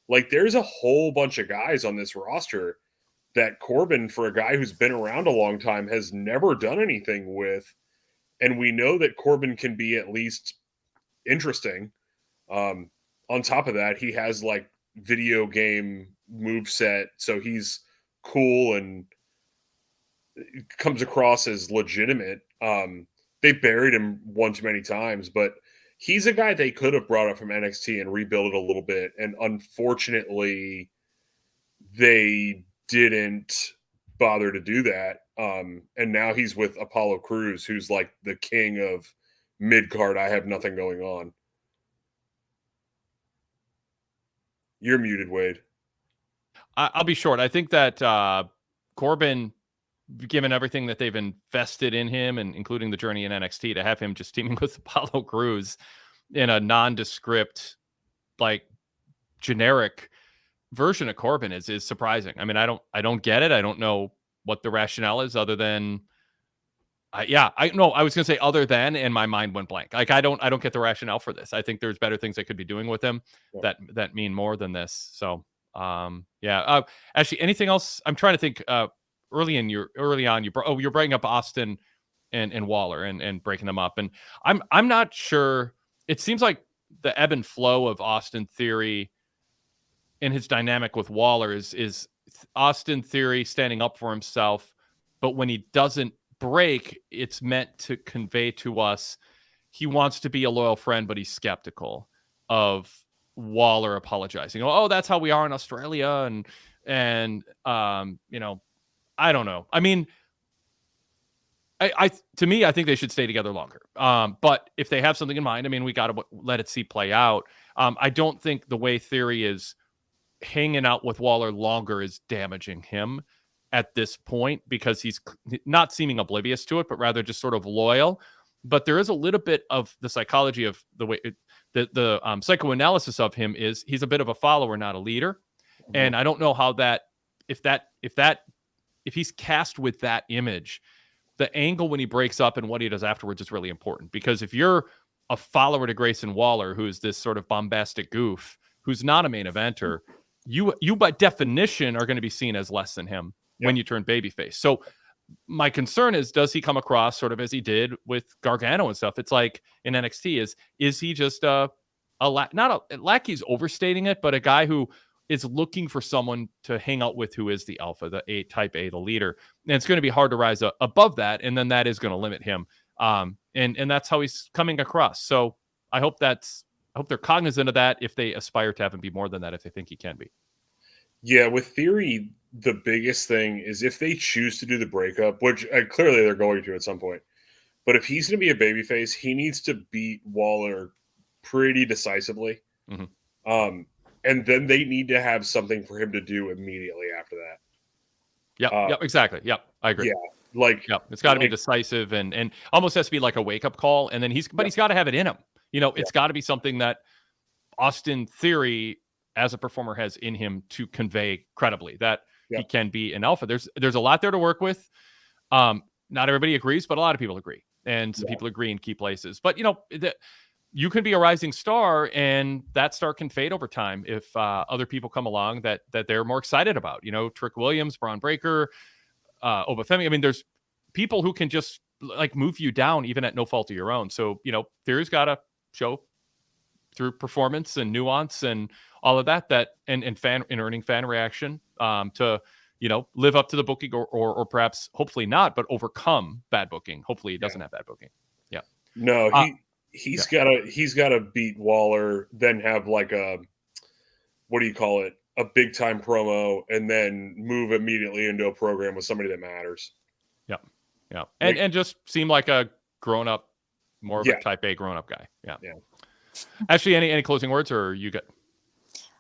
Like, there's a whole bunch of guys on this roster that Corbin, for a guy who's been around a long time, has never done anything with. And we know that Corbin can be at least interesting. On top of that, he has like video game moveset, so he's cool and comes across as legitimate. They buried him one too many times, but he's a guy they could have brought up from NXT and rebuilt it a little bit. And unfortunately, they didn't bother to do that. And now he's with Apollo Crews, who's like the king of mid-card. I have nothing going on. You're muted, Wade. I'll be short. I think that Corbin, given everything that they've invested in him, and including the journey in NXT, to have him just teaming with Apollo Crews in a nondescript, like generic version of Corbin is surprising. I mean, I don't get it. I don't know what the rationale is, other than I was gonna say other than, and my mind went blank. Like, I don't get the rationale for this. I think there's better things they could be doing with him that mean more than this. So actually, anything else? I'm trying to think. Early on, you're bringing up Austin and Waller and breaking them up, and I'm not sure. It seems like the ebb and flow of Austin Theory and his dynamic with Waller is Austin Theory standing up for himself, but when he doesn't break, it's meant to convey to us he wants to be a loyal friend, but he's skeptical of Waller apologizing. Oh, that's how we are in Australia, and you know, I don't know. I mean, to me, I think they should stay together longer. But if they have something in mind, I mean, we got to let it see play out. I don't think the way Theory is hanging out with Waller longer is damaging him at this point, because he's not seeming oblivious to it, but rather just sort of loyal. But there is a little bit of the psychology of the way the psychoanalysis of him is he's a bit of a follower, not a leader. Mm-hmm. And I don't know how that, if he's cast with that image, the angle when he breaks up and what he does afterwards is really important. Because if you're a follower to Grayson Waller, who's this sort of bombastic goof, who's not a main eventer, you by definition are going to be seen as less than him when you turn babyface. So my concern is, does he come across sort of as he did with Gargano and stuff? It's like in NXT, is he just Lackey's overstating it, but a guy who is looking for someone to hang out with who is the alpha, the type A, the leader. And it's going to be hard to rise above that. And then that is going to limit him. And that's how he's coming across. So I hope they're cognizant of that if they aspire to have him be more than that, if they think he can be. Yeah, with Theory, the biggest thing is if they choose to do the breakup, which clearly they're going to at some point, but if he's going to be a babyface, he needs to beat Waller pretty decisively. Mm-hmm. And then they need to have something for him to do immediately after that. Yep, exactly. Yep, I agree. Yeah, it's got to be decisive and almost has to be like a wake-up call. And then he's got to have it in him. You know, it's got to be something that Austin Theory as a performer has in him to convey credibly that he can be an alpha. There's a lot there to work with. Not everybody agrees, but a lot of people agree. And some people agree in key places. But, you know, you can be a rising star, and that star can fade over time if other people come along that they're more excited about. You know, Trick Williams, Braun Breaker, Obafemi. I mean, there's people who can just like move you down even at no fault of your own. So, you know, Theory's got to show through performance and nuance and all of that and earning fan reaction to, you know, live up to the booking or perhaps hopefully not, but overcome bad booking. Hopefully he doesn't have bad booking. Yeah. No, he's gotta beat Waller, then have like a big time promo, and then move immediately into a program with somebody that matters. Yeah. Yeah. And just seem like a grown up, more of a type A grown up guy. Yeah. Yeah. Actually, any closing words, or are you good?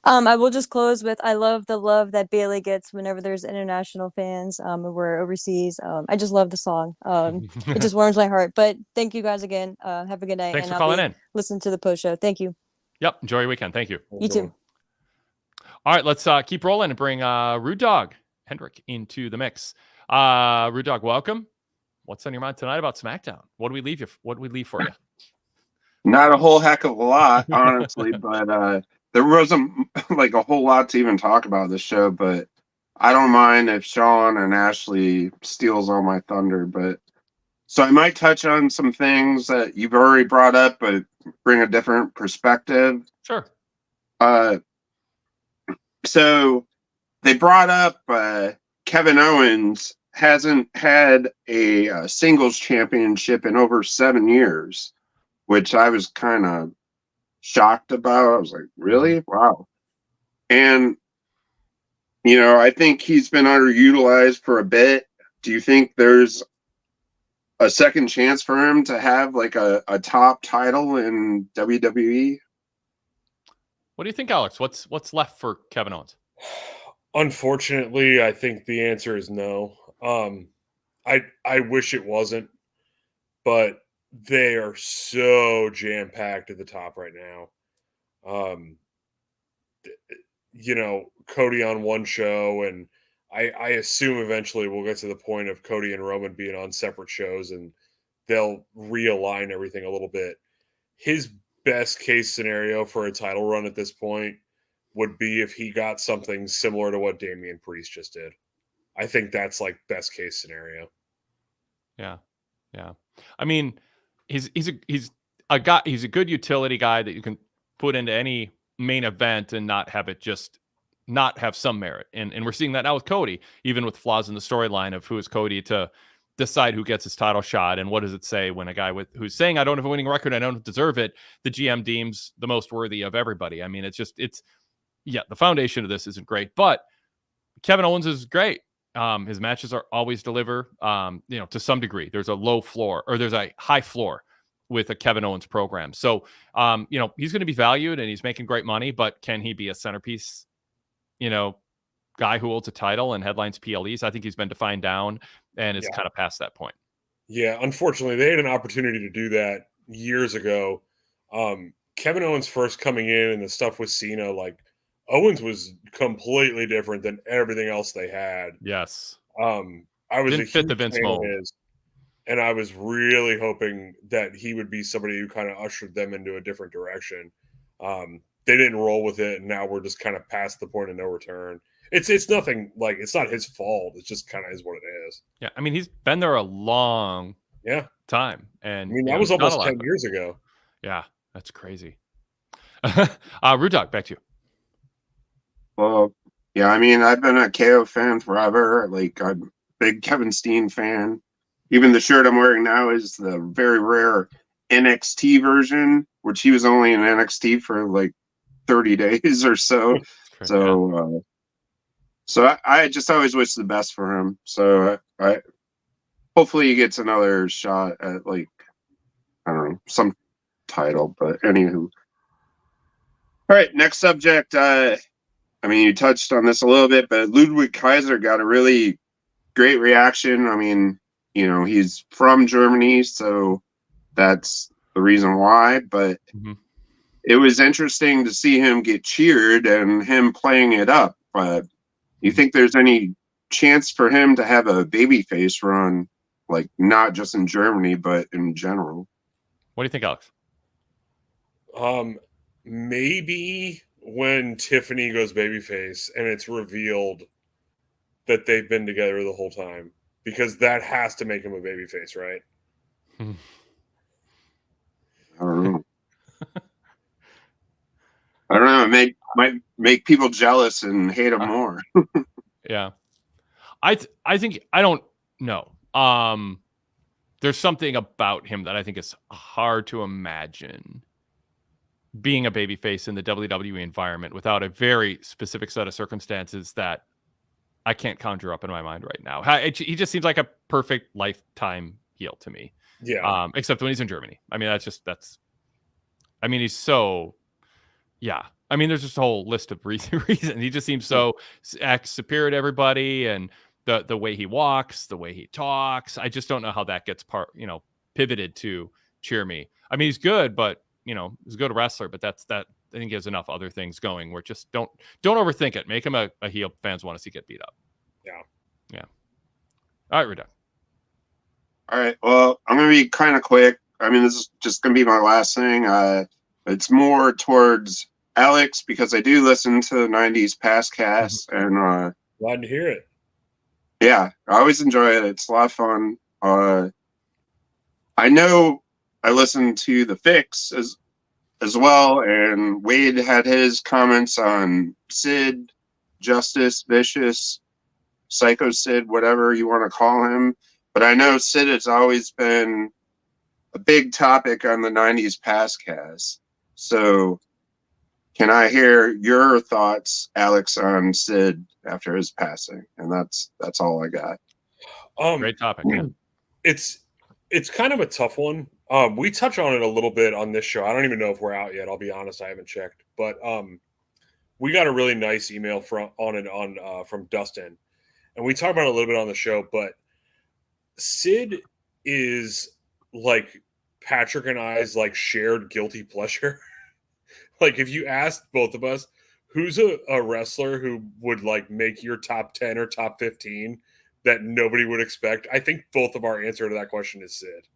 I will just close with, I love the love that Bailey gets whenever there's international fans. We're overseas. I just love the song. It just warms my heart. But thank you guys again. Have a good night. Thanks for calling in. Listen to the post show. Thank you. Yep. Enjoy your weekend. Thank you. You too. All right, let's keep rolling and bring Rude Dog Hendrick into the mix. Rude Dog, welcome. What's on your mind tonight about SmackDown? What do we leave for you? Not a whole heck of a lot, honestly, but there wasn't like a whole lot to even talk about this show, but I don't mind if Sean and Ashley steals all my thunder. But so I might touch on some things that you've already brought up, but bring a different perspective. Sure. So they brought up Kevin Owens hasn't had a singles championship in over 7 years, which I was kind of shocked about. I was like, really? Wow. And, you know, I think he's been underutilized for a bit. Do you think there's a second chance for him to have like a top title in WWE? What do you think, Alex? What's left for Kevin Owens? Unfortunately, I think the answer is no. I wish it wasn't, but they are so jam-packed at the top right now. You know, Cody on one show, and I assume eventually we'll get to the point of Cody and Roman being on separate shows, and they'll realign everything a little bit. His best case scenario for a title run at this point would be if he got something similar to what Damian Priest just did. I think that's like best case scenario. Yeah. Yeah. I mean, he's a guy, he's a good utility guy that you can put into any main event and not have it just not have some merit. And we're seeing that now with Cody, even with flaws in the storyline of who is Cody to decide who gets his title shot. And what does it say when a guy who's saying, I don't have a winning record, I don't deserve it, the GM deems the most worthy of everybody? I mean, the foundation of this isn't great, but Kevin Owens is great. His matches are always deliver, to some degree. There's a low floor, or there's a high floor with a Kevin Owens program. So, he's going to be valued and he's making great money, but can he be a centerpiece, guy who holds a title and headlines PLEs? I think he's been defined down and it's kind of past that point. Yeah, unfortunately, they had an opportunity to do that years ago. Kevin Owens first coming in and the stuff with Cena, like Owens was completely different than everything else they had. Yes. I was Didn't fit the Vince mold. And I was really hoping that he would be somebody who kind of ushered them into a different direction. They didn't roll with it, and now we're just kind of past the point of no return. It's nothing, like, it's not his fault. It just kind of is what it is. Yeah, I mean, he's been there a long time. And I mean, that was almost 10 years ago. Yeah, that's crazy. Rude Dog, back to you. Well, yeah, I mean, I've been a KO fan forever. Like, I'm a big Kevin Steen fan. Even the shirt I'm wearing now is the very rare NXT version, which he was only in NXT for like 30 days or so. So I just always wish the best for him. So I hopefully he gets another shot at, like, I don't know, some title. But anywho, all right, next subject. I mean, you touched on this a little bit, but Ludwig Kaiser got a really great reaction. I mean, he's from Germany, so that's the reason why. But it was interesting to see him get cheered and him playing it up. But you think there's any chance for him to have a babyface run, like not just in Germany, but in general? What do you think, Alex? Maybe when Tiffany goes babyface and it's revealed that they've been together the whole time, because that has to make him a babyface, right? I don't know. I don't know. It might make people jealous and hate him more. Yeah. I think, I don't know. There's something about him that I think is hard to imagine being a babyface in the WWE environment without a very specific set of circumstances that I can't conjure up in my mind right now. He just seems like a perfect lifetime heel to me. Yeah. Except when he's in Germany. I mean, he's so, yeah. I mean, there's just a whole list of reasons. He just seems so acts superior to everybody, and the way he walks, the way he talks. I just don't know how that gets pivoted to cheer me. I mean, he's good, but he's a good wrestler, but that I think he has enough other things going where just don't overthink it. Make him a heel fans want to see get beat up. Yeah. All right, we're done. All right. Well, I'm going to be kind of quick. I mean, this is just going to be my last thing. It's more towards Alex, because I do listen to the 90s past cast, and glad to hear it. Yeah, I always enjoy it. It's a lot of fun. I know I listened to The Fix as well, and Wade had his comments on Sid, Justice, Vicious, Psycho Sid, whatever you want to call him. But I know Sid has always been a big topic on the 90s past cast. So can I hear your thoughts, Alex, on Sid after his passing? And that's all I got. Great topic. Yeah. It's kind of a tough one. We touch on it a little bit on this show. I don't even know if we're out yet. I'll be honest, I haven't checked. But we got a really nice email from Dustin, and we talked about it a little bit on the show. But Sid is like Patrick and I's like shared guilty pleasure. Like, if you asked both of us, who's a wrestler who would like make your top 10 or top 15 that nobody would expect, I think both of our answer to that question is Sid.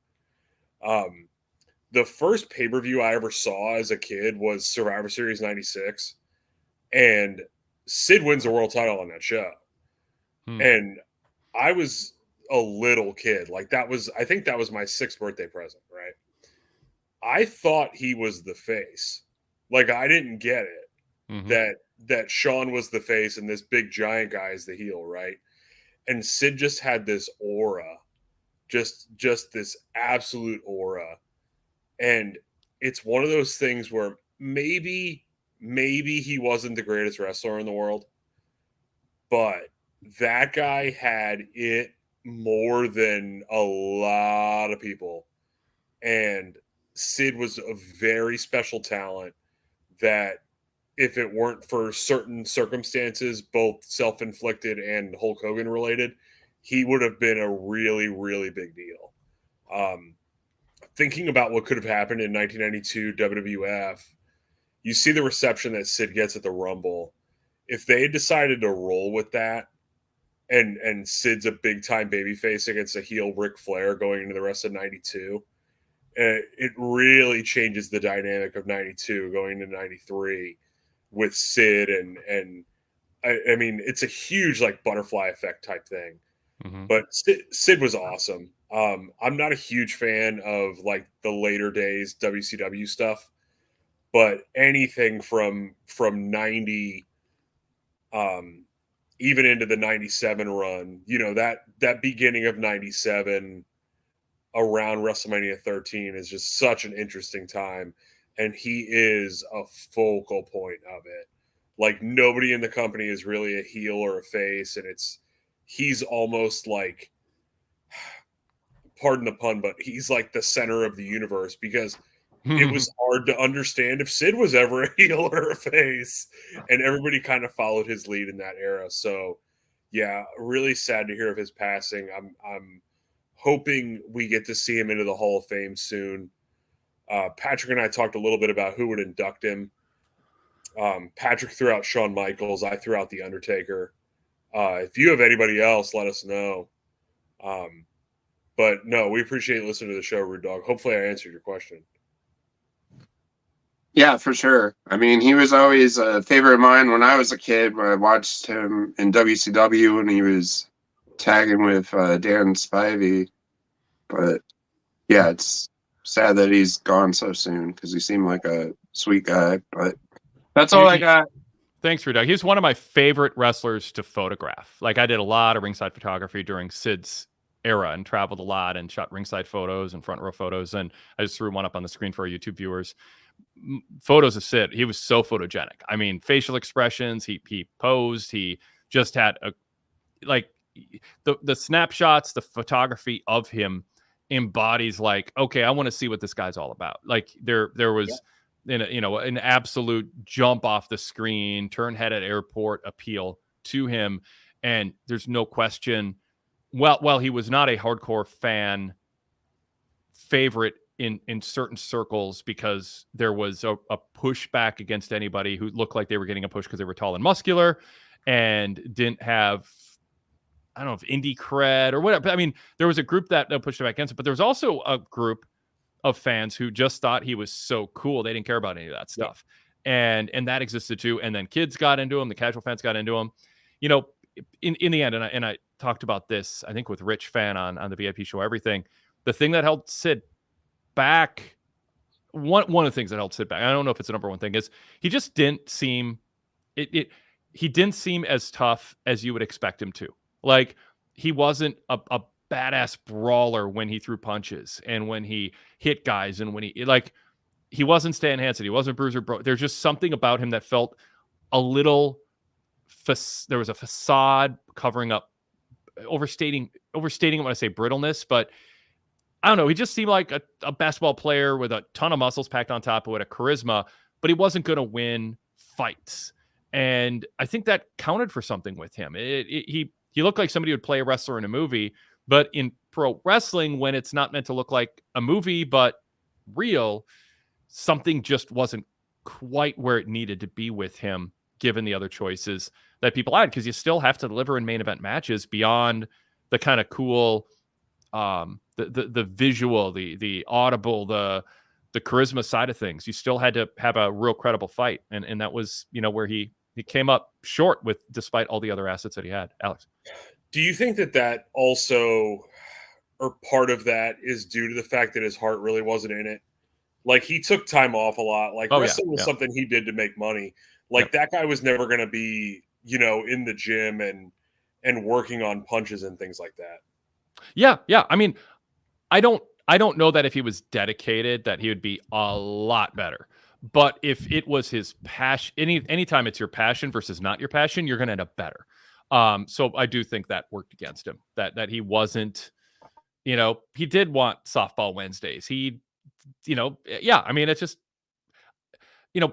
The first pay-per-view I ever saw as a kid was Survivor Series 96, and Sid wins the world title on that show. And I was a little kid. Like, I think that was my 6th birthday present, right? I thought he was the face. Like, I didn't get it that Shawn was the face and this big giant guy is the heel, right? And Sid just had this aura just this absolute aura. And it's one of those things where maybe he wasn't the greatest wrestler in the world, but that guy had it more than a lot of people. And Sid was a very special talent that, if it weren't for certain circumstances, both self-inflicted and Hulk Hogan related, he would have been a really, really big deal. Thinking about what could have happened in 1992 WWF, you see the reception that Sid gets at the Rumble. If they had decided to roll with that, and Sid's a big-time babyface against a heel Ric Flair going into the rest of 92, it really changes the dynamic of 92 going into 93 with Sid. And I mean, it's a huge like butterfly effect type thing. Mm-hmm. But Sid was awesome. I'm not a huge fan of like the later days WCW stuff, but anything from 90, even into the 97 run, you know, that beginning of 97 around WrestleMania 13 is just such an interesting time. And he is a focal point of it. Like, nobody in the company is really a heel or a face. And he's almost like, pardon the pun, but he's like the center of the universe, because it was hard to understand if Sid was ever a heel or a face, and everybody kind of followed his lead in that era. So yeah, really sad to hear of his passing. I'm hoping we get to see him into the Hall of Fame soon. Patrick and I talked a little bit about who would induct him. Patrick threw out Shawn Michaels. I threw out The Undertaker. If you have anybody else, let us know. But no, we appreciate listening to the show, Rude Dog. Hopefully I answered your question. Yeah, for sure. I mean, he was always a favorite of mine when I was a kid, when I watched him in WCW when he was tagging with Dan Spivey. But yeah, it's sad that he's gone so soon, because he seemed like a sweet guy. But that's all I got. Thanks, Rude Dog. He's one of my favorite wrestlers to photograph. Like, I did a lot of ringside photography during Sid's era and traveled a lot and shot ringside photos and front row photos. And I just threw one up on the screen for our YouTube viewers. Photos of Sid. He was so photogenic. I mean, facial expressions. He posed. He just had the snapshots, the photography of him embodies like, okay, I want to see what this guy's all about. Like, there was an absolute jump off the screen, turn head at airport appeal to him. And there's no question, while he was not a hardcore fan favorite in certain circles, because there was a pushback against anybody who looked like they were getting a push because they were tall and muscular and didn't have, I don't know if indie cred or whatever. I mean, there was a group that pushed back against it, but there was also a group of fans who just thought he was so cool. They didn't care about any of that stuff. Yep. And that existed too. And then kids got into him. The casual fans got into him. You know, in the end, and I talked about this, I think, with Rich Fan on the VIP show, everything. The thing that held Sid back, one of the things that held Sid back, I don't know if it's the number one thing, is he just didn't seem he didn't seem as tough as you would expect him to. Like, he wasn't a badass brawler when he threw punches and when he hit guys and when he wasn't Stan Hansen, he wasn't Bruiser Bro. There's just something about him that felt a little there was a facade covering up, overstating when I say brittleness, but I don't know. He just seemed like a basketball player with a ton of muscles packed on top of it, a charisma, but he wasn't going to win fights. And I think that counted for something with him. He looked like somebody who would play a wrestler in a movie, but in pro wrestling, when it's not meant to look like a movie, but real, something just wasn't quite where it needed to be with him, given the other choices that people had, because you still have to deliver in main event matches beyond the kind of cool, the visual, the audible, the charisma side of things. You still had to have a real credible fight. And that was, where he came up short with, despite all the other assets that he had. Alex. Do you think that also, or part of that, is due to the fact that his heart really wasn't in it? Like, he took time off a lot. Like, wrestling was something he did to make money. Like, that guy was never going to be, in the gym and working on punches and things like that. Yeah. I mean, I don't know that if he was dedicated that he would be a lot better. But if it was his passion, anytime it's your passion versus not your passion, you're going to end up better. So I do think that worked against him. That he wasn't, he did want softball Wednesdays. Yeah. I mean, it's just,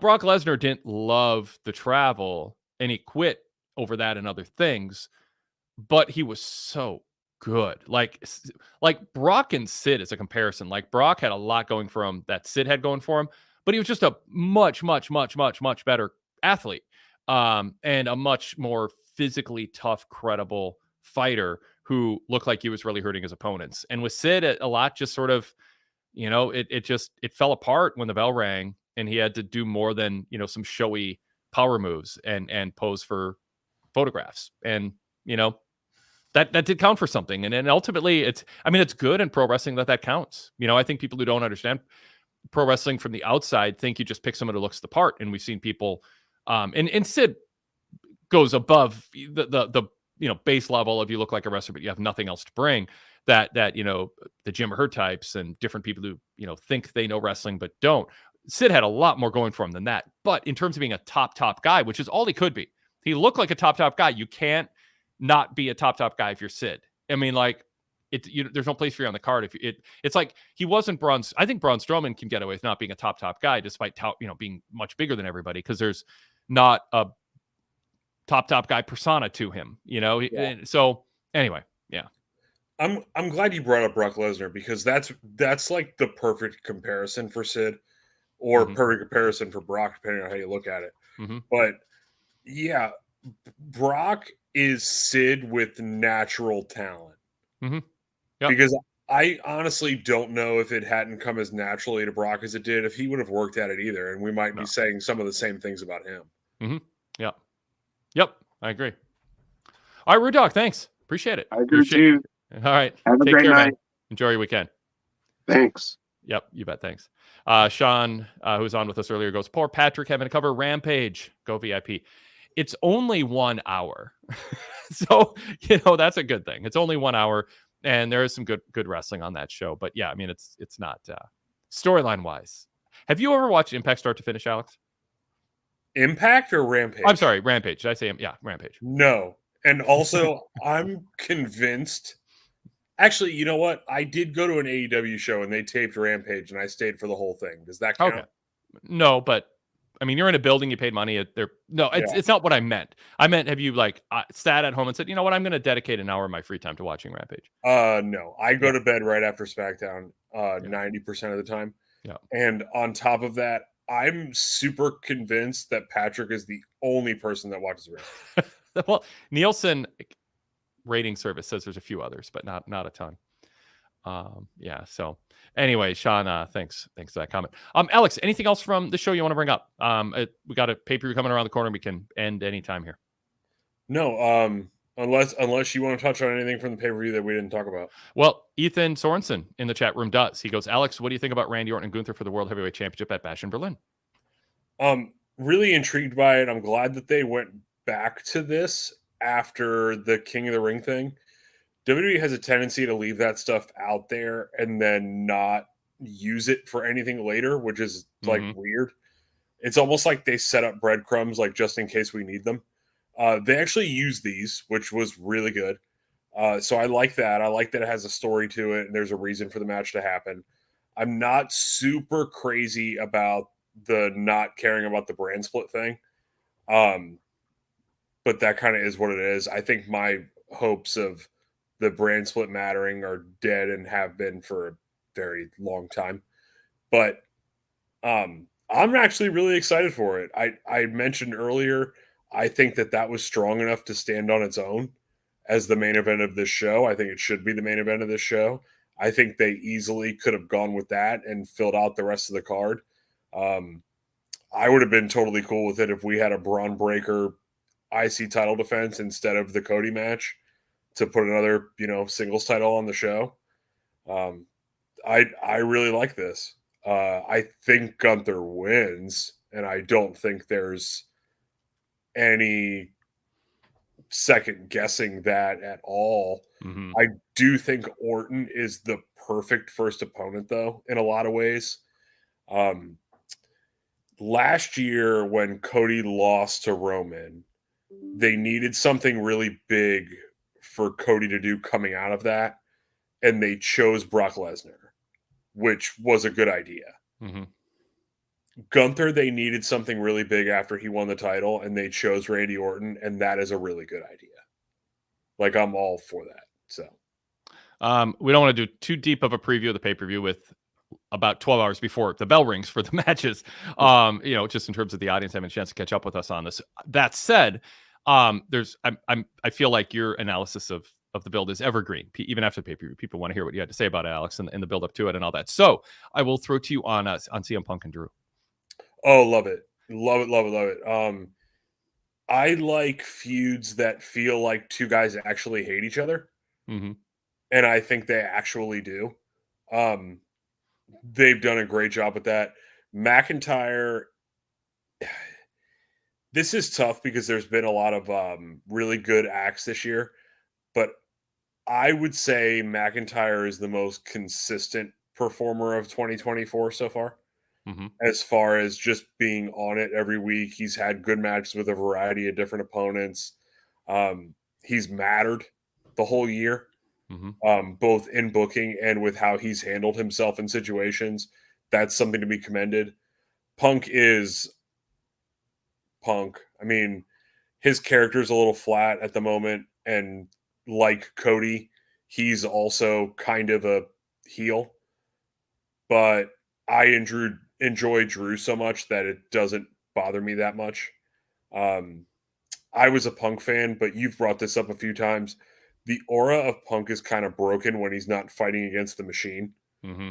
Brock Lesnar didn't love the travel, and he quit over that and other things. But he was so good. Like Brock and Sid as a comparison. Like Brock had a lot going for him that Sid had going for him, but he was just a much, much, much, much, much better athlete, and a much more physically tough, credible fighter who looked like he was really hurting his opponents. And with Sid, a lot just sort of, it fell apart when the bell rang, and he had to do more than some showy power moves and pose for photographs. And that did count for something. And ultimately it's good in pro wrestling that counts. I think people who don't understand pro wrestling from the outside think you just pick someone who looks the part. And we've seen people, and Sid goes above the base level of you look like a wrestler, but you have nothing else to bring, that the Jim Hurt types and different people who, think they know wrestling, but don't. Sid had a lot more going for him than that. But in terms of being a top guy, which is all he could be, he looked like a top guy. You can't not be a top guy if you're Sid. I mean, like, there's no place for you on the card if it's like he wasn't Braun. I think Braun Strowman can get away with not being a top guy despite being much bigger than everybody, because there's not a top guy persona to him. Yeah. So anyway, yeah. I'm glad you brought up Brock Lesnar, because that's like the perfect comparison for Sid, or perfect comparison for Brock, depending on how you look at it. But yeah, Brock is Sid with natural talent. Yep. Because I honestly don't know if it hadn't come as naturally to Brock as it did, if he would have worked at it either. And we might be saying some of the same things about him. Yep. I agree. All right, Rude Dog, thanks. Appreciate it. I do too. All right. Have a Take great care, night. man. Enjoy your weekend. Thanks. Yep, you bet. Thanks. Sean, who was on with us earlier, goes, poor Patrick having to cover Rampage. Go VIP. It's only 1 hour. So, that's a good thing. It's only 1 hour, and there is some good wrestling on that show. But yeah, I mean, it's not storyline wise. Have you ever watched Impact start to finish, Alex? Impact or Rampage? I'm sorry, Rampage. Did I say Rampage? No. And also, I'm convinced. Actually, you know what? I did go to an AEW show and they taped Rampage, and I stayed for the whole thing. Does that count? Okay. No, but I mean, you're in a building, you paid money. It's not what I meant. I meant, have you sat at home and said, you know what, I'm going to dedicate an hour of my free time to watching Rampage? No, I go to bed right after SmackDown 90% of the time. Yeah. And on top of that, I'm super convinced that Patrick is the only person that watches Rampage. Well, Nielsen rating service says there's a few others, but not a ton. So anyway, Sean, thanks for that comment. Alex, anything else from the show you want to bring up? We got a pay-per-view coming around the corner. We can end anytime here. No, unless you want to touch on anything from the pay-per-view that we didn't talk about. Well, Ethan Sorensen in the chat room does. He goes, Alex, what do you think about Randy Orton and Gunther for the World Heavyweight Championship at Bash in Berlin? Really intrigued by it. I'm glad that they went back to this after the King of the Ring thing. WWE has a tendency to leave that stuff out there and then not use it for anything later, which is weird. It's almost like they set up breadcrumbs, like just in case we need them. They actually use these, which was really good. So I like that. I like that it has a story to it and there's a reason for the match to happen. I'm not super crazy about the not caring about the brand split thing. But that kind of is what it is. I think my hopes of the brand split mattering are dead and have been for a very long time. But I'm actually really excited for it. I mentioned earlier, I think that was strong enough to stand on its own as the main event of this show. I think it should be the main event of this show. I think they easily could have gone with that and filled out the rest of the card. I would have been totally cool with it if we had a Braun Breaker IC title defense instead of the Cody match to put another, singles title on the show. I really like this. I think Gunther wins, and I don't think there's any second guessing that at all. Mm-hmm. I do think Orton is the perfect first opponent, though, in a lot of ways. Last year, when Cody lost to Roman, they needed something really big for Cody to do coming out of that, and they chose Brock Lesnar, which was a good idea. Mm-hmm. Gunther, they needed something really big after he won the title, and they chose Randy Orton, and that is a really good idea. Like, I'm all for that. So, we don't want to do too deep of a preview of the pay-per-view with about 12 hours before the bell rings for the matches. Just in terms of the audience having a chance to catch up with us on this. That said, I feel like your analysis of the build is evergreen, even after the pay-per-view. People want to hear what you had to say about it, Alex, and the build up to it and all that. So I will throw to you on CM Punk and Drew. Oh, love it. Love it, love it, love it. I like feuds that feel like two guys actually hate each other. Mm-hmm. And I think they actually do. They've done a great job with that. McIntyre, this is tough because there's been a lot of really good acts this year, but I would say McIntyre is the most consistent performer of 2024 so far. Mm-hmm. As far as just being on it every week. He's had good matches with a variety of different opponents. He's mattered the whole year, both in booking and with how he's handled himself in situations. That's something to be commended. Punk is Punk. I mean, his character's a little flat at the moment, and like Cody, he's also kind of a heel. But I enjoy Drew so much that it doesn't bother me that much. I was a Punk fan, but you've brought this up a few times. The aura of Punk is kind of broken when he's not fighting against the machine. Mm-hmm.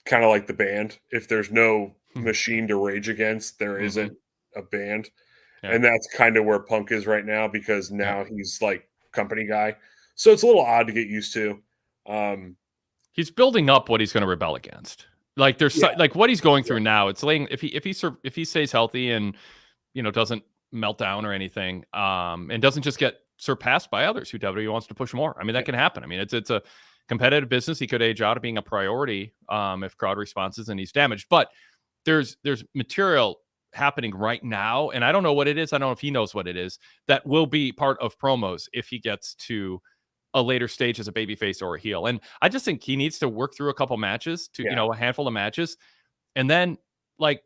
Kind of like the band. If there's no machine to rage against, there isn't a band. Yeah. And that's kind of where Punk is right now, because now he's like company guy. So it's a little odd to get used to. He's building up what he's going to rebel against. Like there's like what he's going through now. It's laying if he stays healthy and doesn't melt down or anything, and doesn't just get surpassed by others who WWE wants to push more. I mean, that can happen. I mean, it's a competitive business. He could age out of being a priority if crowd responses and he's damaged. But there's material happening right now, and I don't know what it is. I don't know if he knows what it is that will be part of promos if he gets to a later stage as a babyface or a heel. And I just think he needs to work through a couple matches to, a handful of matches. And then like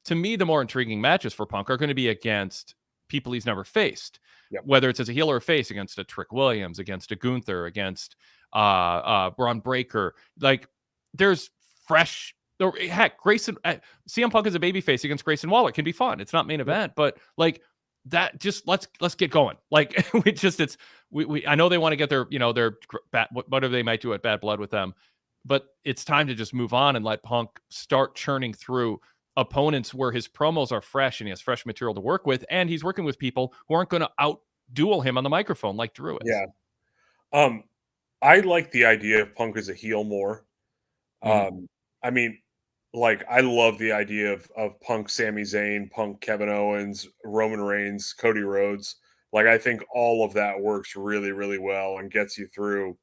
to me, the more intriguing matches for Punk are going to be against people he's never faced, whether it's as a heel or a face, against a Trick Williams, against a Gunther, against Braun Breaker. Like there's fresh, or heck, Grayson, CM Punk as a babyface against Grayson Waller can be fun. It's not main event, but like, that just let's get going. Like I know they want to get their whatever they might do at Bad Blood with them, but it's time to just move on and let Punk start churning through opponents where his promos are fresh and he has fresh material to work with, and he's working with people who aren't going to out duel him on the microphone like Drew is. Yeah, I like the idea of Punk as a heel more. I mean, like, I love the idea of Punk, Sami Zayn, Punk, Kevin Owens, Roman Reigns, Cody Rhodes. Like, I think all of that works really, really well and gets you through.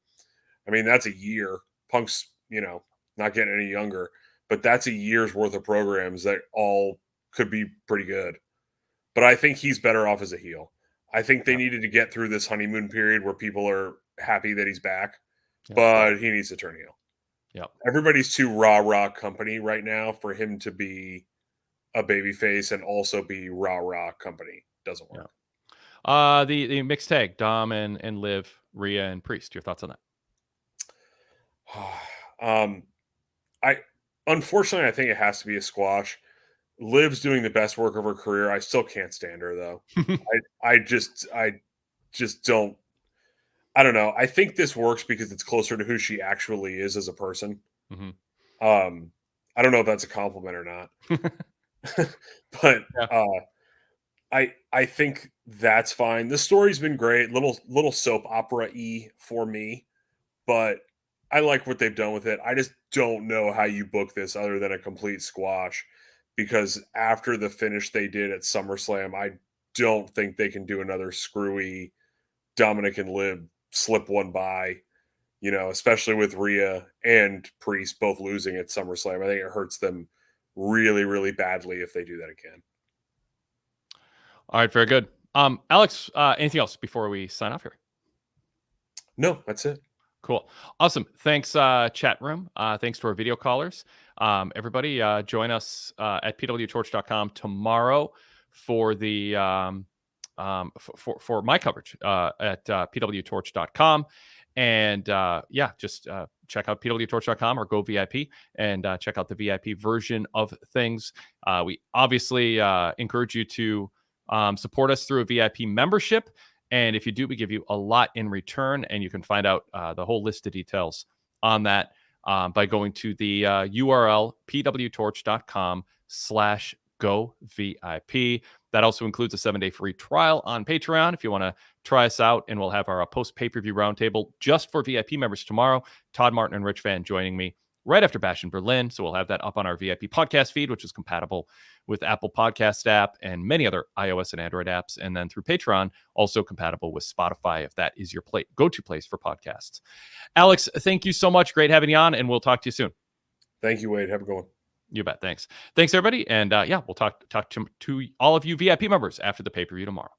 I mean, that's a year. Punk's, not getting any younger, but that's a year's worth of programs that all could be pretty good. But I think he's better off as a heel. I think they needed to get through this honeymoon period where people are happy that he's back, but he needs to turn heel. Yeah, everybody's too rah company right now for him to be a babyface and also be rah company. Doesn't work. Yeah. The mixed tag, Dom and Liv, Rhea and Priest. Your thoughts on that? Unfortunately I think it has to be a squash. Liv's doing the best work of her career. I still can't stand her though. I just don't. I don't know. I think this works because it's closer to who she actually is as a person. I don't know if that's a compliment or not, but I think that's fine. The story's been great, little soap opera-y for me, but I like what they've done with it. I just don't know how you book this other than a complete squash, because after the finish they did at SummerSlam, don't think they can do another screwy Dominic and Liv slip one by, especially with Rhea and Priest both losing at SummerSlam. I think it hurts them really, really badly if they do that again. All right, very good. Alex, anything else before we sign off here? No, that's it. Cool. Awesome. Thanks, chat room. Thanks to our video callers. Everybody, join us at PWTorch.com tomorrow for the for my coverage at PWTorch.com. And just check out PWTorch.com or go VIP and check out the VIP version of things. We obviously encourage you to support us through a VIP membership. And if you do, we give you a lot in return. And you can find out the whole list of details on that by going to the URL pwtorch.com/govip. That also includes a 7-day free trial on Patreon if you want to try us out. And we'll have our post pay-per-view roundtable just for VIP members tomorrow. Todd Martin and Rich Van joining me right after Bash in Berlin. So we'll have that up on our VIP podcast feed, which is compatible with Apple Podcast app and many other iOS and Android apps. And then through Patreon, also compatible with Spotify, if that is your go-to place for podcasts. Alex, thank you so much. Great having you on, and we'll talk to you soon. Thank you, Wade. Have a good one. You bet. Thanks, everybody. And we'll talk to all of you VIP members after the pay-per-view tomorrow.